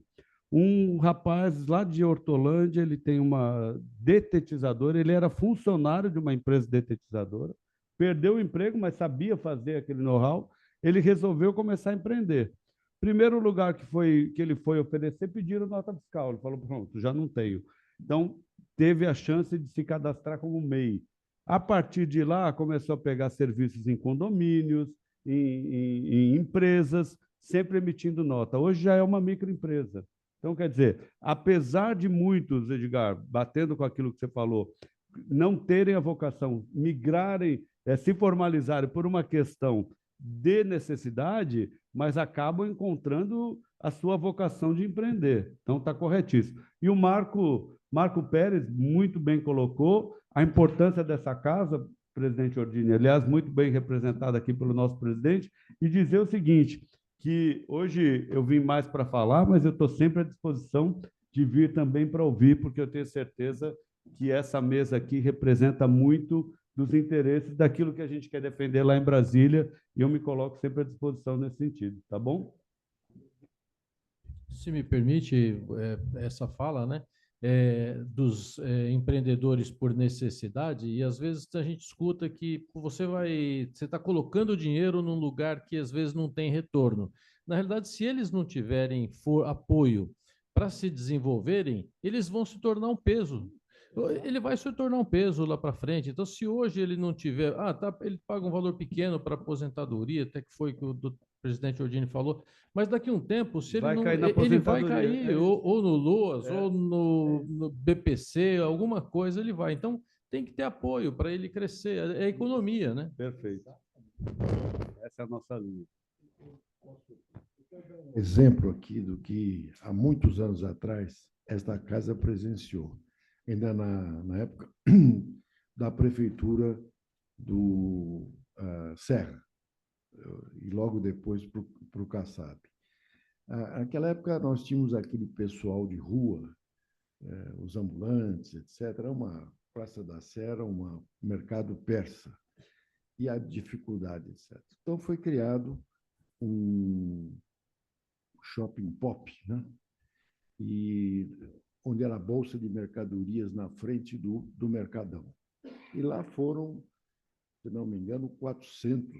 um rapaz lá de Hortolândia, ele tem uma detetizadora, ele era funcionário de uma empresa detetizadora, perdeu o emprego, mas sabia fazer aquele know-how, ele resolveu começar a empreender. Primeiro lugar que ele foi oferecer, pediram nota fiscal. Ele falou, pronto, já não tenho. Então, teve a chance de se cadastrar como MEI. A partir de lá, começou a pegar serviços em condomínios, em empresas, sempre emitindo nota. Hoje já é uma microempresa. Então, quer dizer, apesar de muitos, Edgar, batendo com aquilo que você falou, não terem a vocação, migrarem, se formalizarem por uma questão de necessidade, mas acabam encontrando a sua vocação de empreender. Então, está corretíssimo. E o Marco Pérez muito bem colocou a importância dessa casa, presidente Ordine, aliás, muito bem representada aqui pelo nosso presidente, e dizer o seguinte, que hoje eu vim mais para falar, mas eu estou sempre à disposição de vir também para ouvir, porque eu tenho certeza que essa mesa aqui representa muito dos interesses daquilo que a gente quer defender lá em Brasília, e eu me coloco sempre à disposição nesse sentido, tá bom? Se me permite essa fala, né, dos empreendedores por necessidade, e às vezes a gente escuta que você está colocando dinheiro num lugar que às vezes não tem retorno. Na realidade, se eles não tiverem apoio para se desenvolverem, eles vão se tornar um peso. Ele vai se tornar um peso lá para frente. Então, se hoje ele não tiver, ele paga um valor pequeno para aposentadoria, até que foi que o presidente Ordine falou, mas daqui a um tempo, se ele não, ele vai cair ou no LOAS, ou no BPC, alguma coisa ele vai. Então, tem que ter apoio para ele crescer. É a economia, né? Perfeito. Essa é a nossa linha. Exemplo aqui do que há muitos anos atrás esta casa presenciou, ainda na época da prefeitura do Serra, e logo depois para o Kassab. Naquela época, nós tínhamos aquele pessoal de rua, os ambulantes, etc. Era uma Praça da Sé, era um mercado persa, e a dificuldade, etc. Então, foi criado um shopping pop, né? E onde era a bolsa de mercadorias na frente do Mercadão. E lá foram, se não me engano, 400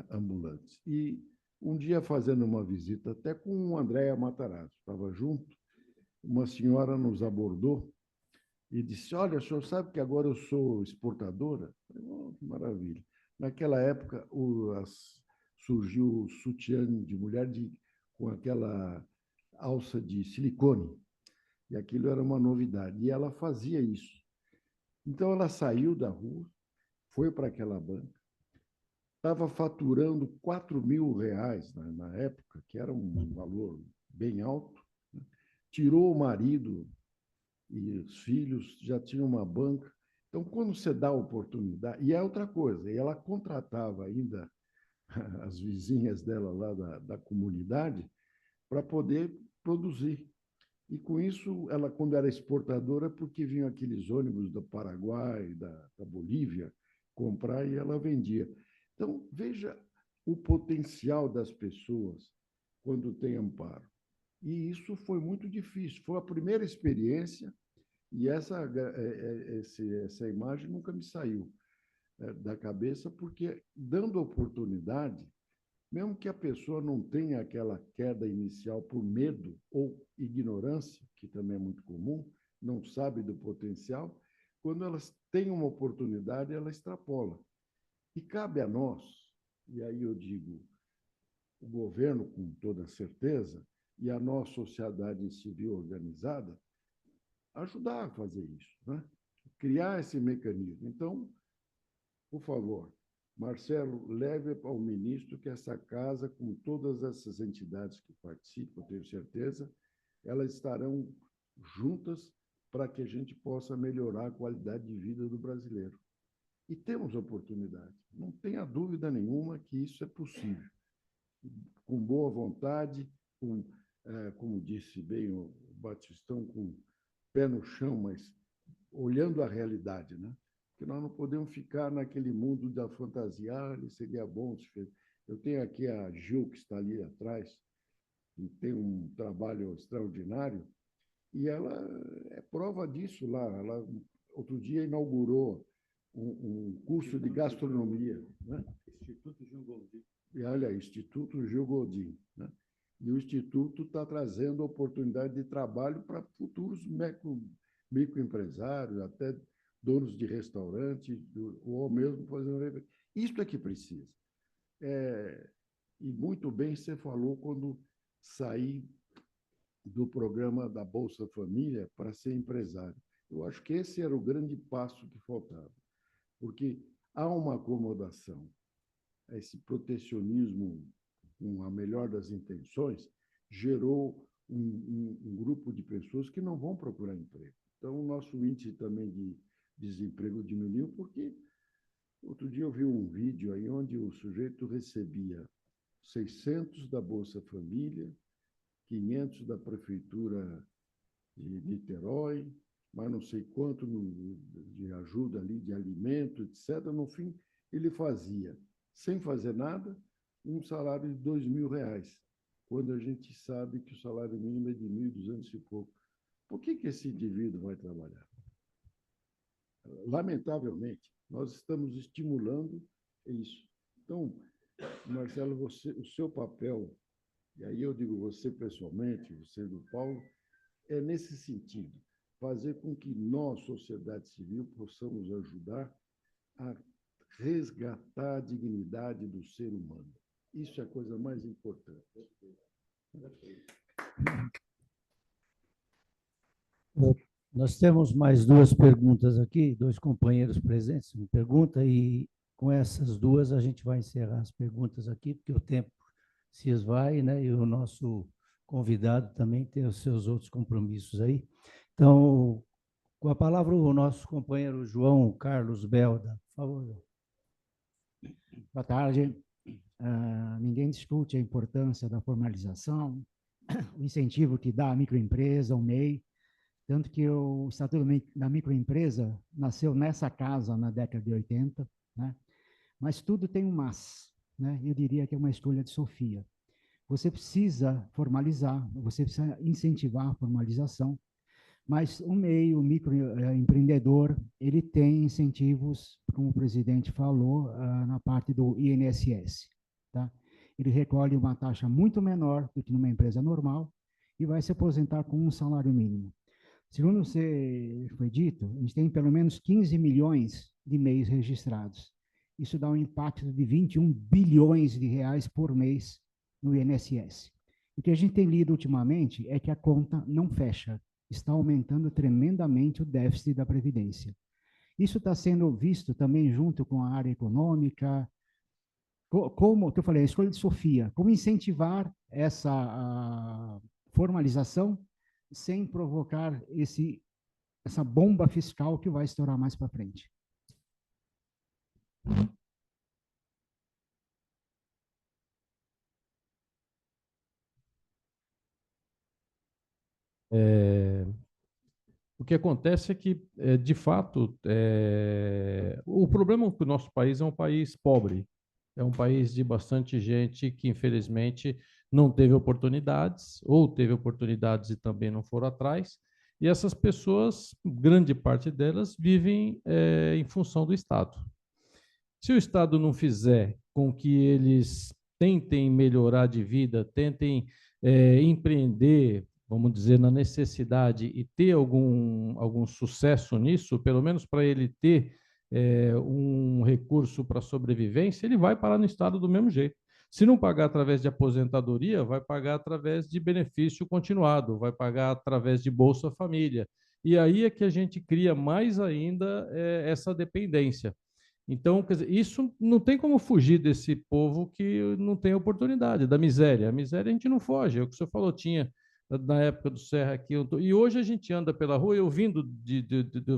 ambulantes. E um dia, fazendo uma visita, até com o Andréa Matarazzo, estava junto, uma senhora nos abordou e disse, olha, o senhor sabe que agora eu sou exportadora? Eu falei, oh, que maravilha. Naquela época, surgiu o sutiã de mulher com aquela alça de silicone, e aquilo era uma novidade, e ela fazia isso. Então, ela saiu da rua, foi para aquela banca, estava faturando R$ 4.000 na época, que era um valor bem alto, né? Tirou o marido e os filhos, já tinham uma banca. Então, quando você dá a oportunidade, e é outra coisa, e ela contratava ainda as vizinhas dela lá da comunidade para poder produzir. E, com isso, ela, quando era exportadora, porque vinham aqueles ônibus do Paraguai, da Bolívia, comprar e ela vendia. Então, veja o potencial das pessoas quando tem amparo. E isso foi muito difícil. Foi a primeira experiência e essa imagem nunca me saiu da cabeça, porque, dando oportunidade, mesmo que a pessoa não tenha aquela queda inicial por medo ou ignorância, que também é muito comum, não sabe do potencial, quando elas têm uma oportunidade, ela extrapola. E cabe a nós, e aí eu digo, o governo, com toda certeza, e a nossa sociedade civil organizada, ajudar a fazer isso, né? Criar esse mecanismo. Então, por favor, Marcelo, leve ao ministro que essa casa, com todas essas entidades que participam, eu tenho certeza, elas estarão juntas para que a gente possa melhorar a qualidade de vida do brasileiro. E temos oportunidade. Não tenha dúvida nenhuma que isso é possível. Com boa vontade, como disse bem o Batistão, com pé no chão, mas olhando a realidade, né? Porque nós não podemos ficar naquele mundo da fantasia, seria bom se fez. Eu tenho aqui a Gil, que está ali atrás, que tem um trabalho extraordinário, e ela é prova disso lá. Ela, outro dia, inaugurou um curso de gastronomia, né? Instituto Gil Godin. E olha, Instituto Gil Godin, né? E o Instituto está trazendo oportunidade de trabalho para futuros microempresários, até donos de restaurante, ou mesmo fazendo... Isso é que precisa. E muito bem você falou quando sair do programa da Bolsa Família para ser empresário. Eu acho que esse era o grande passo que faltava, porque há uma acomodação, esse protecionismo, com a melhor das intenções, gerou um grupo de pessoas que não vão procurar emprego. Então, o nosso índice também de desemprego diminuiu, porque outro dia eu vi um vídeo aí onde o sujeito recebia 600 da Bolsa Família, 500 da Prefeitura de Niterói, mas não sei quanto de ajuda ali, de alimento, etc. No fim, ele fazia, sem fazer nada, um salário de R$ 2.000, quando a gente sabe que o salário mínimo é de 1.200 e pouco. Por que esse indivíduo vai trabalhar? Lamentavelmente, nós estamos estimulando isso. Então, Marcelo, o seu papel, e aí eu digo você pessoalmente, você do Paulo, é nesse sentido, fazer com que nós, sociedade civil, possamos ajudar a resgatar a dignidade do ser humano. Isso é a coisa mais importante. Nós temos mais duas perguntas aqui, dois companheiros presentes, uma pergunta, e com essas duas a gente vai encerrar as perguntas aqui, porque o tempo se esvai, né? E o nosso convidado também tem os seus outros compromissos aí. Então, com a palavra o nosso companheiro João Carlos Belda, por favor. Boa tarde. Ninguém discute a importância da formalização, o incentivo que dá à microempresa, ao MEI, tanto que o Estatuto da Microempresa nasceu nessa casa na década de 80, né? Mas tudo tem um mas, né? Eu diria que é uma escolha de Sofia. Você precisa formalizar, você precisa incentivar a formalização, mas o MEI, o microempreendedor, ele tem incentivos, como o presidente falou, na parte do INSS, tá? Ele recolhe uma taxa muito menor do que numa empresa normal e vai se aposentar com um salário mínimo. Segundo foi dito, a gente tem pelo menos 15 milhões de MEIs registrados. Isso dá um impacto de 21 bilhões de reais por mês no INSS. O que a gente tem lido ultimamente é que a conta não fecha, está aumentando tremendamente o déficit da Previdência. Isso está sendo visto também junto com a área econômica, como que eu falei, a escolha de Sofia, como incentivar essa formalização sem provocar essa bomba fiscal que vai estourar mais para frente. O que acontece é que, de fato, o problema é que o nosso país é um país pobre, é um país de bastante gente que, infelizmente, não teve oportunidades, ou teve oportunidades e também não foram atrás, e essas pessoas, grande parte delas, vivem em função do Estado. Se o Estado não fizer com que eles tentem melhorar de vida, tentem empreender, vamos dizer, na necessidade e ter algum sucesso nisso, pelo menos para ele ter um recurso para sobrevivência, ele vai parar no Estado do mesmo jeito. Se não pagar através de aposentadoria, vai pagar através de benefício continuado, vai pagar através de Bolsa Família. E aí é que a gente cria mais ainda essa dependência. Então, quer dizer, isso não tem como fugir desse povo que não tem oportunidade, da miséria. A miséria a gente não foge, é o que o senhor falou, tinha na época do Serra aqui. E hoje a gente anda pela rua, eu vindo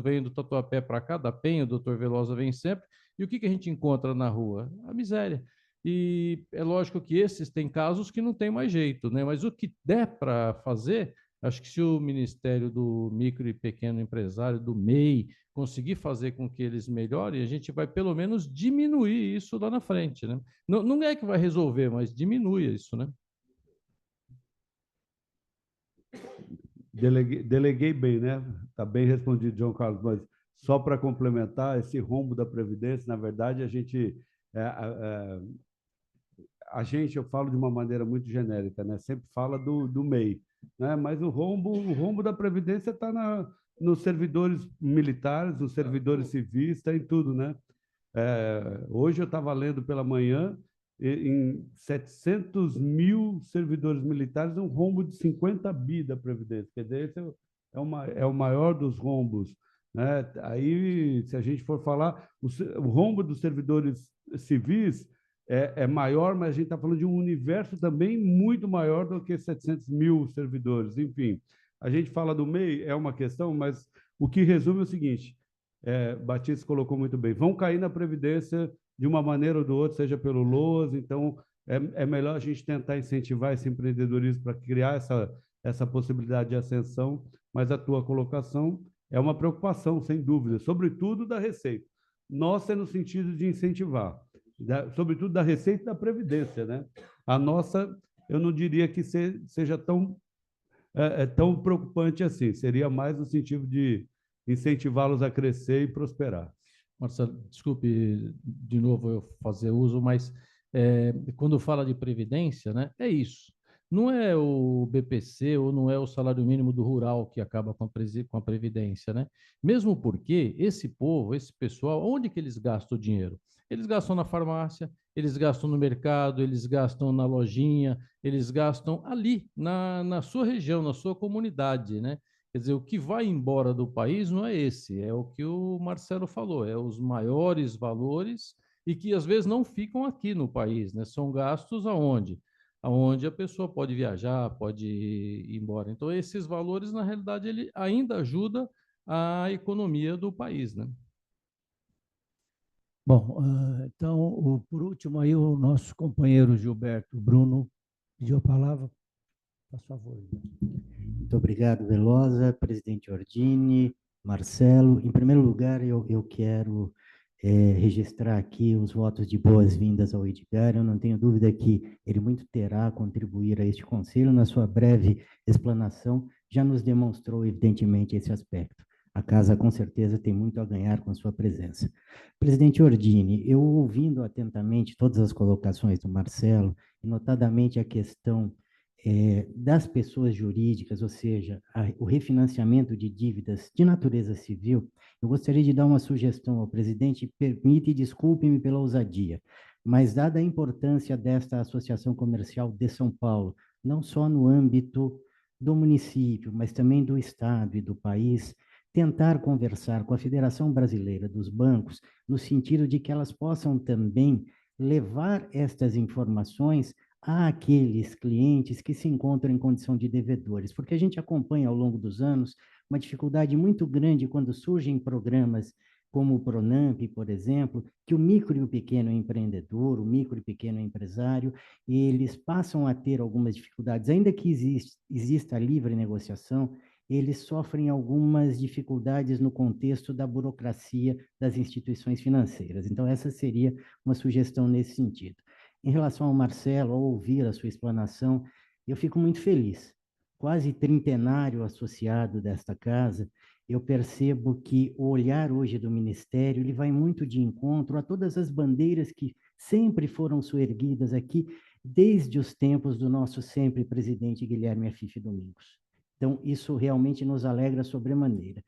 venho do Tatuapé para cá, da Penha, o doutor Velosa vem sempre, e o que a gente encontra na rua? A miséria. E é lógico que esses têm casos que não tem mais jeito, né? Mas o que der para fazer, acho que se o Ministério do Micro e Pequeno Empresário, do MEI, conseguir fazer com que eles melhorem, a gente vai pelo menos diminuir isso lá na frente, né? Não é que vai resolver, mas diminui isso, né? Deleguei bem, né? Está bem respondido, João Carlos, mas só para complementar, esse rombo da Previdência, na verdade, a gente, eu falo de uma maneira muito genérica, né? Sempre fala do MEI, né? Mas o rombo da Previdência está nos servidores militares, nos servidores civis, está em tudo, né? Hoje eu estava lendo pela manhã, em 700 mil servidores militares, um rombo de 50 bi da Previdência. Quer dizer, esse é o maior dos rombos, né? Aí, se a gente for falar, o rombo dos servidores civis é maior, mas a gente está falando de um universo também muito maior do que 700 mil servidores. Enfim, a gente fala do MEI, é uma questão, mas o que resume é o seguinte, Batista colocou muito bem, vão cair na Previdência de uma maneira ou do outra, seja pelo LOAS, então é melhor a gente tentar incentivar esse empreendedorismo para criar essa possibilidade de ascensão, mas a tua colocação é uma preocupação, sem dúvida, sobretudo da Receita. Nossa é no sentido de incentivar, sobretudo da Receita e da Previdência, né? A nossa, eu não diria que seja tão preocupante assim, seria mais no sentido de incentivá-los a crescer e prosperar. Marcelo, desculpe de novo eu fazer uso, mas quando fala de previdência, né, é isso. Não é o BPC ou não é o salário mínimo do rural que acaba com a previdência, né? Mesmo porque esse povo, esse pessoal, onde que eles gastam o dinheiro? Eles gastam na farmácia, eles gastam no mercado, eles gastam na lojinha, eles gastam ali, na sua região, na sua comunidade, né? Quer dizer, o que vai embora do país não é esse, é o que o Marcelo falou, é os maiores valores e que às vezes não ficam aqui no país, né? São gastos aonde? Aonde a pessoa pode viajar, pode ir embora. Então, esses valores, na realidade, ele ainda ajuda a economia do país, né? Bom, então, por último, aí o nosso companheiro Gilberto Bruno pediu a palavra. Por favor. Muito obrigado, Velosa, presidente Ordini, Marcelo. Em primeiro lugar, eu quero registrar aqui os votos de boas-vindas ao Edgar. Eu não tenho dúvida que ele muito terá a contribuir a este conselho. Na sua breve explanação, já nos demonstrou, evidentemente, esse aspecto. A casa, com certeza, tem muito a ganhar com a sua presença. Presidente Ordini, eu ouvindo atentamente todas as colocações do Marcelo, e notadamente a questão das pessoas jurídicas, ou seja, o refinanciamento de dívidas de natureza civil, eu gostaria de dar uma sugestão ao presidente, permite e desculpe-me pela ousadia, mas dada a importância desta Associação Comercial de São Paulo, não só no âmbito do município, mas também do Estado e do país, tentar conversar com a Federação Brasileira dos Bancos, no sentido de que elas possam também levar estas informações àqueles clientes que se encontram em condição de devedores, porque a gente acompanha ao longo dos anos uma dificuldade muito grande quando surgem programas como o Pronamp, por exemplo, que o micro e o pequeno empreendedor, o micro e pequeno empresário, eles passam a ter algumas dificuldades, ainda que exista a livre negociação, eles sofrem algumas dificuldades no contexto da burocracia das instituições financeiras. Então, essa seria uma sugestão nesse sentido. Em relação ao Marcelo, ao ouvir a sua explanação, eu fico muito feliz. Quase trintenário associado desta casa, eu percebo que o olhar hoje do Ministério ele vai muito de encontro a todas as bandeiras que sempre foram soerguidas aqui, desde os tempos do nosso sempre presidente Guilherme Afife Domingos. Então, isso realmente nos alegra sobremaneira.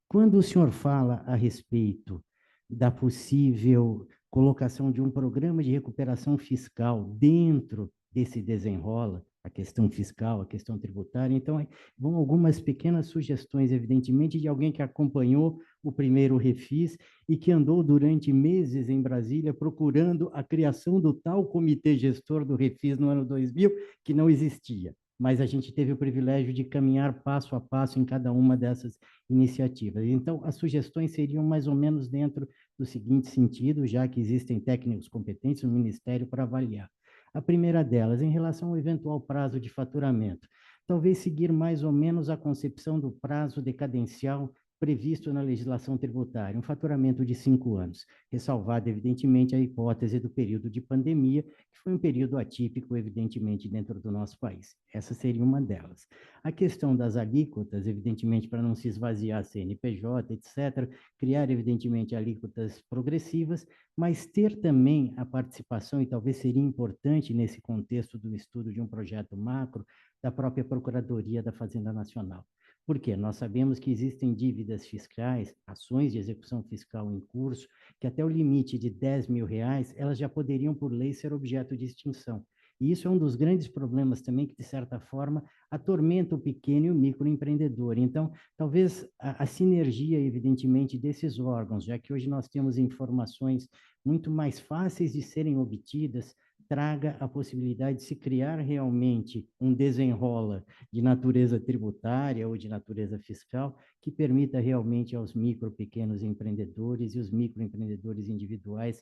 Quando o senhor fala a respeito da possível colocação de um programa de recuperação fiscal dentro desse desenrola, a questão fiscal, a questão tributária, então vão algumas pequenas sugestões, evidentemente, de alguém que acompanhou o primeiro Refis e que andou durante meses em Brasília procurando a criação do tal comitê gestor do Refis no ano 2000, que não existia. Mas a gente teve o privilégio de caminhar passo a passo em cada uma dessas iniciativas. Então, as sugestões seriam mais ou menos dentro do seguinte sentido, já que existem técnicos competentes no Ministério para avaliar. A primeira delas, em relação ao eventual prazo de faturamento, talvez seguir mais ou menos a concepção do prazo decadencial previsto na legislação tributária, um faturamento de 5 anos, ressalvada, evidentemente, a hipótese do período de pandemia, que foi um período atípico, evidentemente, dentro do nosso país. Essa seria uma delas. A questão das alíquotas, evidentemente, para não se esvaziar a CNPJ, etc., criar, evidentemente, alíquotas progressivas, mas ter também a participação, e talvez seria importante nesse contexto do estudo de um projeto macro, da própria Procuradoria da Fazenda Nacional. Por quê? Nós sabemos que existem dívidas fiscais, ações de execução fiscal em curso, que até o limite de R$10.000, elas já poderiam, por lei, ser objeto de extinção. E isso é um dos grandes problemas também que, de certa forma, atormenta o pequeno e o microempreendedor. Então, talvez a sinergia, evidentemente, desses órgãos, já que hoje nós temos informações muito mais fáceis de serem obtidas, traga a possibilidade de se criar realmente um desenrola de natureza tributária ou de natureza fiscal que permita realmente aos micro, pequenos empreendedores e os microempreendedores individuais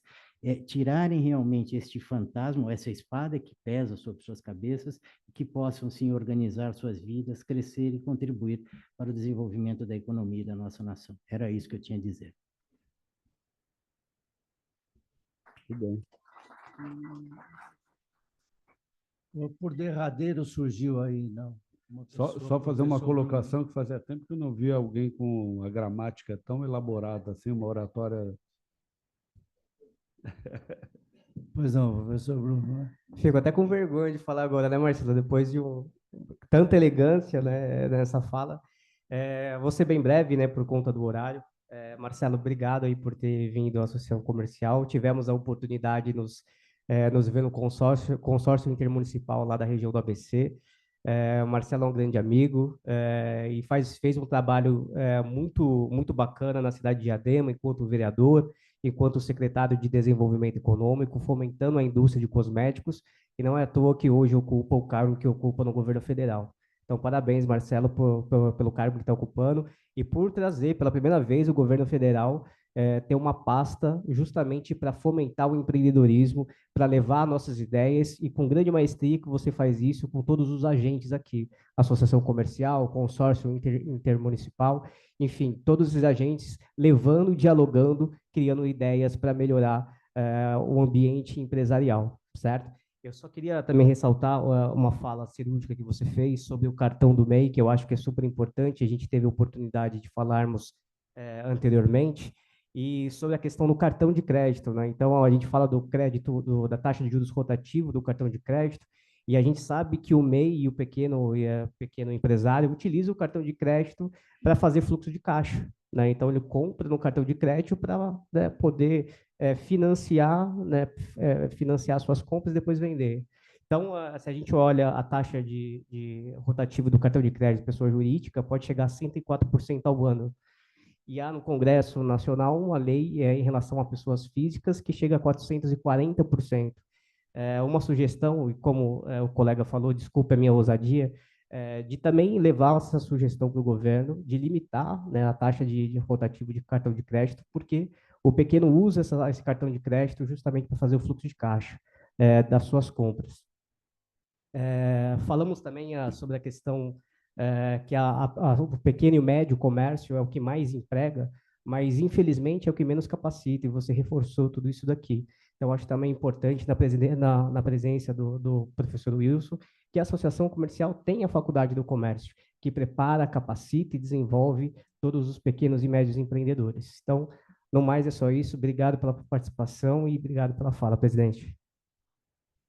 tirarem realmente este fantasma, essa espada que pesa sobre suas cabeças, que possam, sim, organizar suas vidas, crescer e contribuir para o desenvolvimento da economia da nossa nação. Era isso que eu tinha a dizer. Muito bem. Por derradeiro surgiu aí, não. Só fazer uma colocação que fazia tempo que eu não via alguém com a gramática tão elaborada, assim, uma oratória. Pois não, professor Bruno. Fico até com vergonha de falar agora, né, Marcelo? Depois de tanta elegância, né, nessa fala. Vou ser bem breve, né, por conta do horário. Marcelo, obrigado aí por ter vindo à Associação Comercial. Tivemos a oportunidade de nos ver no consórcio intermunicipal lá da região do ABC. O Marcelo é um grande amigo e fez um trabalho muito bacana na cidade de Diadema, enquanto vereador, enquanto secretário de Desenvolvimento Econômico, fomentando a indústria de cosméticos, e não é à toa que hoje ocupa o cargo que ocupa no governo federal. Então, parabéns, Marcelo, pelo cargo que está ocupando e por trazer, pela primeira vez, o governo federal ter uma pasta justamente para fomentar o empreendedorismo, para levar nossas ideias, e com grande maestria que você faz isso com todos os agentes aqui, Associação Comercial, Consórcio Intermunicipal, enfim, todos os agentes levando, dialogando, criando ideias para melhorar o ambiente empresarial, certo? Eu só queria também ressaltar uma fala cirúrgica que você fez sobre o cartão do MEI, que eu acho que é super importante, a gente teve a oportunidade de falarmos anteriormente, e sobre a questão do cartão de crédito, né? Então, a gente fala do crédito, da taxa de juros rotativo do cartão de crédito, e a gente sabe que o MEI e o pequeno empresário utilizam o cartão de crédito para fazer fluxo de caixa, né? Então, ele compra no cartão de crédito para poder financiar suas compras e depois vender. Então, se a gente olha a taxa de rotativo do cartão de crédito pessoa jurídica, pode chegar a 104% ao ano. E há no Congresso Nacional uma lei em relação a pessoas físicas que chega a 440%. Uma sugestão, e como o colega falou, desculpe a minha ousadia, de também levar essa sugestão para o governo de limitar, né, a taxa de rotativo de cartão de crédito, porque o pequeno usa esse cartão de crédito justamente para fazer o fluxo de caixa das suas compras. Falamos também sobre a questão que o pequeno e o médio comércio é o que mais emprega, mas infelizmente é o que menos capacita, e você reforçou tudo isso daqui. Então, acho também importante na presença do professor Wilson, que a Associação Comercial tem a Faculdade do Comércio, que prepara, capacita e desenvolve todos os pequenos e médios empreendedores. Então, no mais é só isso. Obrigado pela participação e obrigado pela fala, presidente.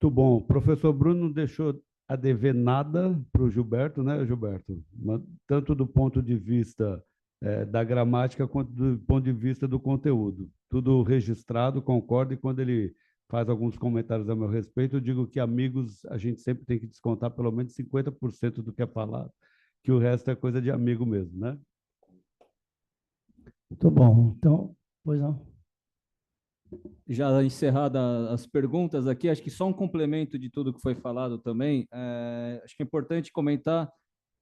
Muito bom. O professor Bruno não deixou a dever nada para o Gilberto, né, Gilberto? Tanto do ponto de vista da gramática quanto do ponto de vista do conteúdo. Tudo registrado, concordo, e quando ele faz alguns comentários a meu respeito, eu digo que amigos a gente sempre tem que descontar pelo menos 50% do que é falado, que o resto é coisa de amigo mesmo, né? Muito bom. Então, pois não. Já encerradas as perguntas aqui, acho que só um complemento de tudo que foi falado também. Acho que é importante comentar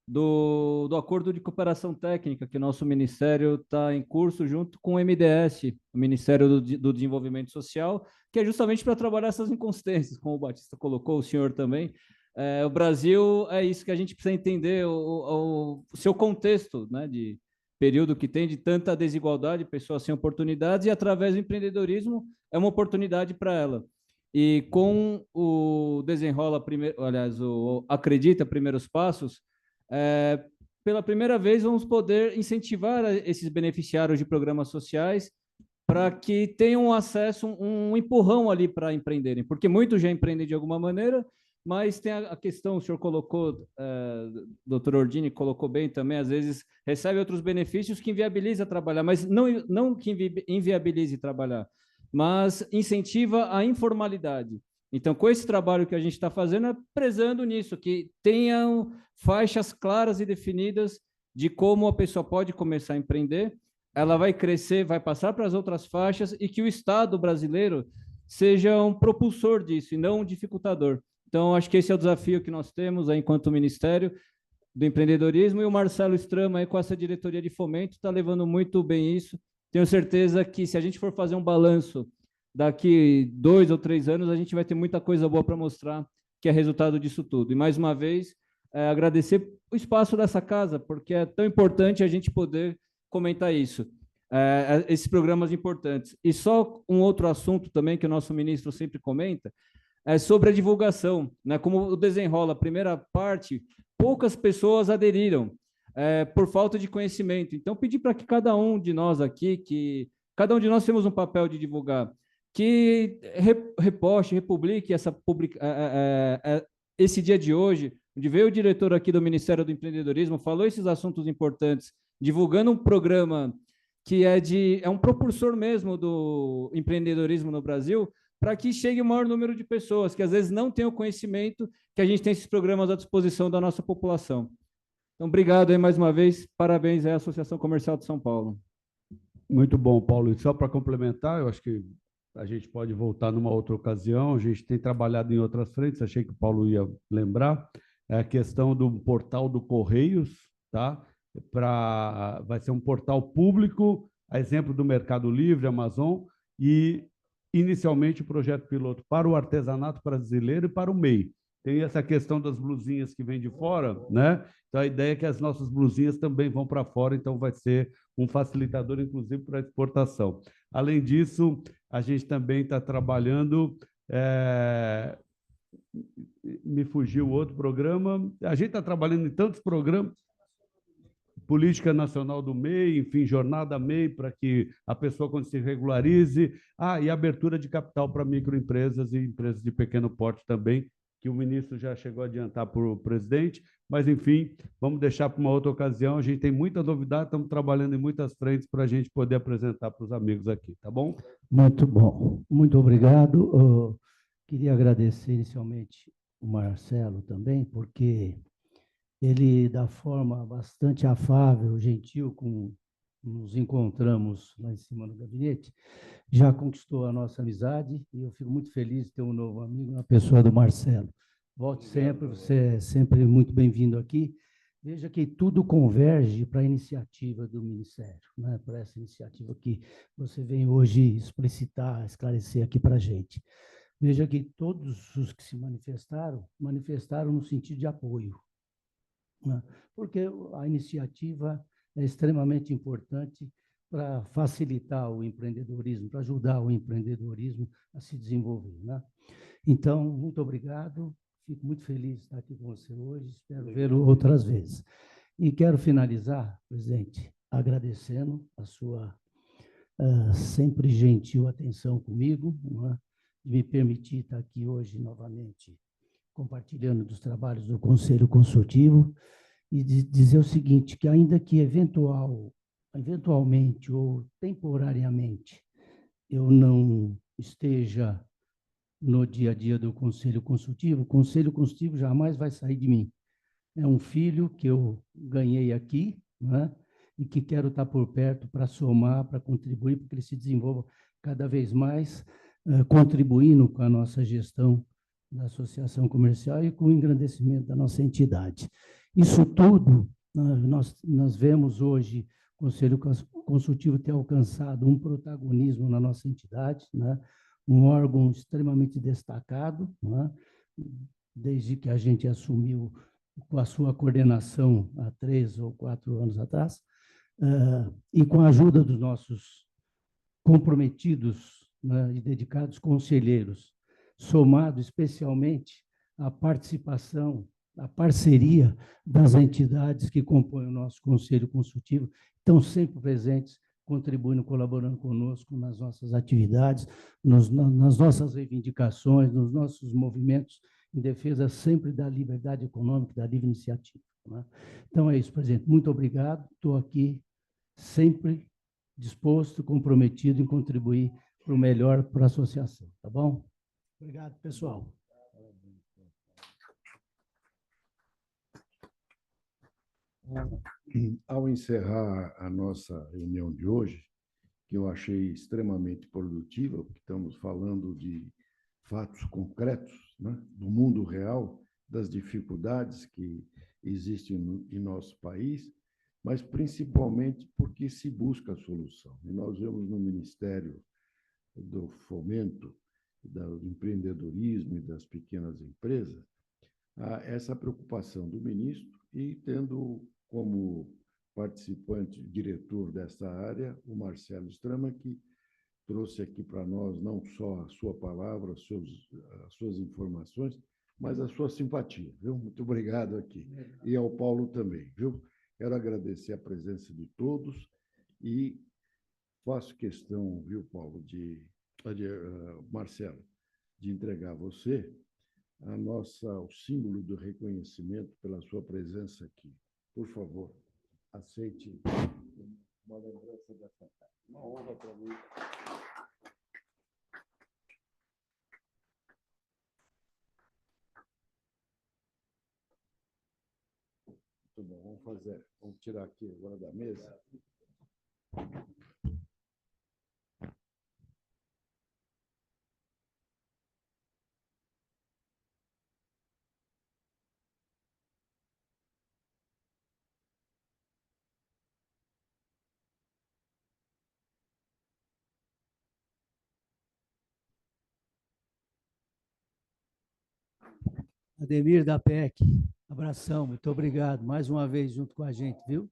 do acordo de cooperação técnica que o nosso Ministério está em curso junto com o MDS, o Ministério do Desenvolvimento Social, que é justamente para trabalhar essas inconsistências, como o Batista colocou, o senhor também. O Brasil é isso que a gente precisa entender, o seu contexto, né, de período que tem de tanta desigualdade, pessoas sem oportunidades, e através do empreendedorismo é uma oportunidade para ela. E com o Desenrola, o Acredita Primeiros Passos, pela primeira vez vamos poder incentivar esses beneficiários de programas sociais para que tenham acesso, um empurrão ali para empreenderem, porque muitos já empreendem de alguma maneira, mas tem a questão, o senhor colocou, doutor Ordini colocou bem também, às vezes recebe outros benefícios que inviabiliza trabalhar, mas não que inviabilize trabalhar, mas incentiva a informalidade. Então, com esse trabalho que a gente está fazendo, é prezando nisso, que tenham faixas claras e definidas de como a pessoa pode começar a empreender, ela vai crescer, vai passar para as outras faixas, e que o Estado brasileiro seja um propulsor disso e não um dificultador. Então, acho que esse é o desafio que nós temos aí, enquanto Ministério do Empreendedorismo, e o Marcelo Strama, aí, com essa diretoria de fomento, está levando muito bem isso. Tenho certeza que, se a gente for fazer um balanço daqui 2 ou 3 anos, a gente vai ter muita coisa boa para mostrar, que é resultado disso tudo. E, mais uma vez, agradecer o espaço dessa casa, porque é tão importante a gente poder comentar isso, esses programas importantes. E só um outro assunto também que o nosso ministro sempre comenta, é sobre a divulgação, né? Como o Desenrola, a primeira parte, poucas pessoas aderiram por falta de conhecimento. Então, pedir para que cada um de nós aqui, que cada um de nós temos um papel de divulgar, que reposte, republique esse dia de hoje, onde veio o diretor aqui do Ministério do Empreendedorismo, falou esses assuntos importantes, divulgando um programa que é um propulsor mesmo do empreendedorismo no Brasil, para que chegue o maior número de pessoas que às vezes não têm o conhecimento que a gente tem esses programas à disposição da nossa população. Então, obrigado aí mais uma vez, parabéns à Associação Comercial de São Paulo. Muito bom, Paulo. E só para complementar, eu acho que a gente pode voltar numa outra ocasião, a gente tem trabalhado em outras frentes, achei que o Paulo ia lembrar, é a questão do portal do Correios, tá? Vai ser um portal público, a exemplo do Mercado Livre, Amazon, e inicialmente o projeto piloto para o artesanato brasileiro e para o MEI. Tem essa questão das blusinhas que vêm de fora, né? Então a ideia é que as nossas blusinhas também vão para fora, então vai ser um facilitador, inclusive, para a exportação. Além disso, a gente também está trabalhando, me fugiu outro programa, a gente está trabalhando em tantos programas, Política Nacional do MEI, enfim, Jornada MEI, para que a pessoa, quando se regularize, e abertura de capital para microempresas e empresas de pequeno porte também, que o ministro já chegou a adiantar para o presidente, mas, enfim, vamos deixar para uma outra ocasião. A gente tem muita novidade, estamos trabalhando em muitas frentes para a gente poder apresentar para os amigos aqui, tá bom? Muito bom, muito obrigado. Queria agradecer inicialmente o Marcelo também, porque ele, da forma bastante afável, gentil, com nos encontramos lá em cima do gabinete, já conquistou a nossa amizade, e eu fico muito feliz de ter um novo amigo na pessoa do Marcelo. Volte sempre, você é sempre muito bem-vindo aqui. Veja que tudo converge para a iniciativa do Ministério, né? Para essa iniciativa que você vem hoje explicitar, esclarecer aqui para a gente. Veja que todos os que se manifestaram, manifestaram no sentido de apoio, né? Porque a iniciativa é extremamente importante para facilitar o empreendedorismo, para ajudar o empreendedorismo a se desenvolver, né? Então, muito obrigado. Fico muito feliz de estar aqui com você hoje, espero vê-lo outras vezes. E quero finalizar, presidente, agradecendo a sua sempre gentil atenção comigo, não é? De me permitir estar aqui hoje novamente compartilhando dos trabalhos do Conselho Consultivo e de dizer o seguinte, que ainda que eventualmente ou temporariamente eu não esteja no dia a dia do Conselho Consultivo, o Conselho Consultivo jamais vai sair de mim. É um filho que eu ganhei aqui, né? E que quero estar por perto para somar, para contribuir, para que ele se desenvolva cada vez mais, contribuindo com a nossa gestão da associação comercial e com o engrandecimento da nossa entidade. Isso tudo, nós vemos hoje o Conselho Consultivo ter alcançado um protagonismo na nossa entidade, né? Um órgão extremamente destacado, né? Desde que a gente assumiu com a sua coordenação há 3 ou 4 anos atrás, e com a ajuda dos nossos comprometidos, né, e dedicados conselheiros, somado especialmente à participação, à parceria das entidades que compõem o nosso Conselho Consultivo, estão sempre presentes, contribuindo, colaborando conosco nas nossas atividades, nas nossas reivindicações, nos nossos movimentos em defesa sempre da liberdade econômica, da livre iniciativa, né? Então é isso, presidente. Muito obrigado. Estou aqui sempre disposto, comprometido em contribuir para o melhor para a associação, tá bom? Obrigado, pessoal. Ao encerrar a nossa reunião de hoje, que eu achei extremamente produtiva, porque estamos falando de fatos concretos, né, do mundo real, das dificuldades que existem em nosso país, mas principalmente porque se busca a solução. E nós vemos no Ministério do Fomento, do Empreendedorismo e das Pequenas Empresas, essa preocupação do ministro e tendo como participante, diretor dessa área, o Marcelo Strama, que trouxe aqui para nós não só a sua palavra, as suas informações, mas a sua simpatia, viu? Muito obrigado aqui. E ao Paulo também, viu? Quero agradecer a presença de todos e faço questão, viu, Paulo, Marcelo, de entregar a você o símbolo do reconhecimento pela sua presença aqui. Por favor, aceite uma lembrança dessa tarde. Uma honra para mim. Muito bom, vamos tirar aqui agora da mesa. Ademir da PEC, abração, muito obrigado mais uma vez junto com a gente, viu?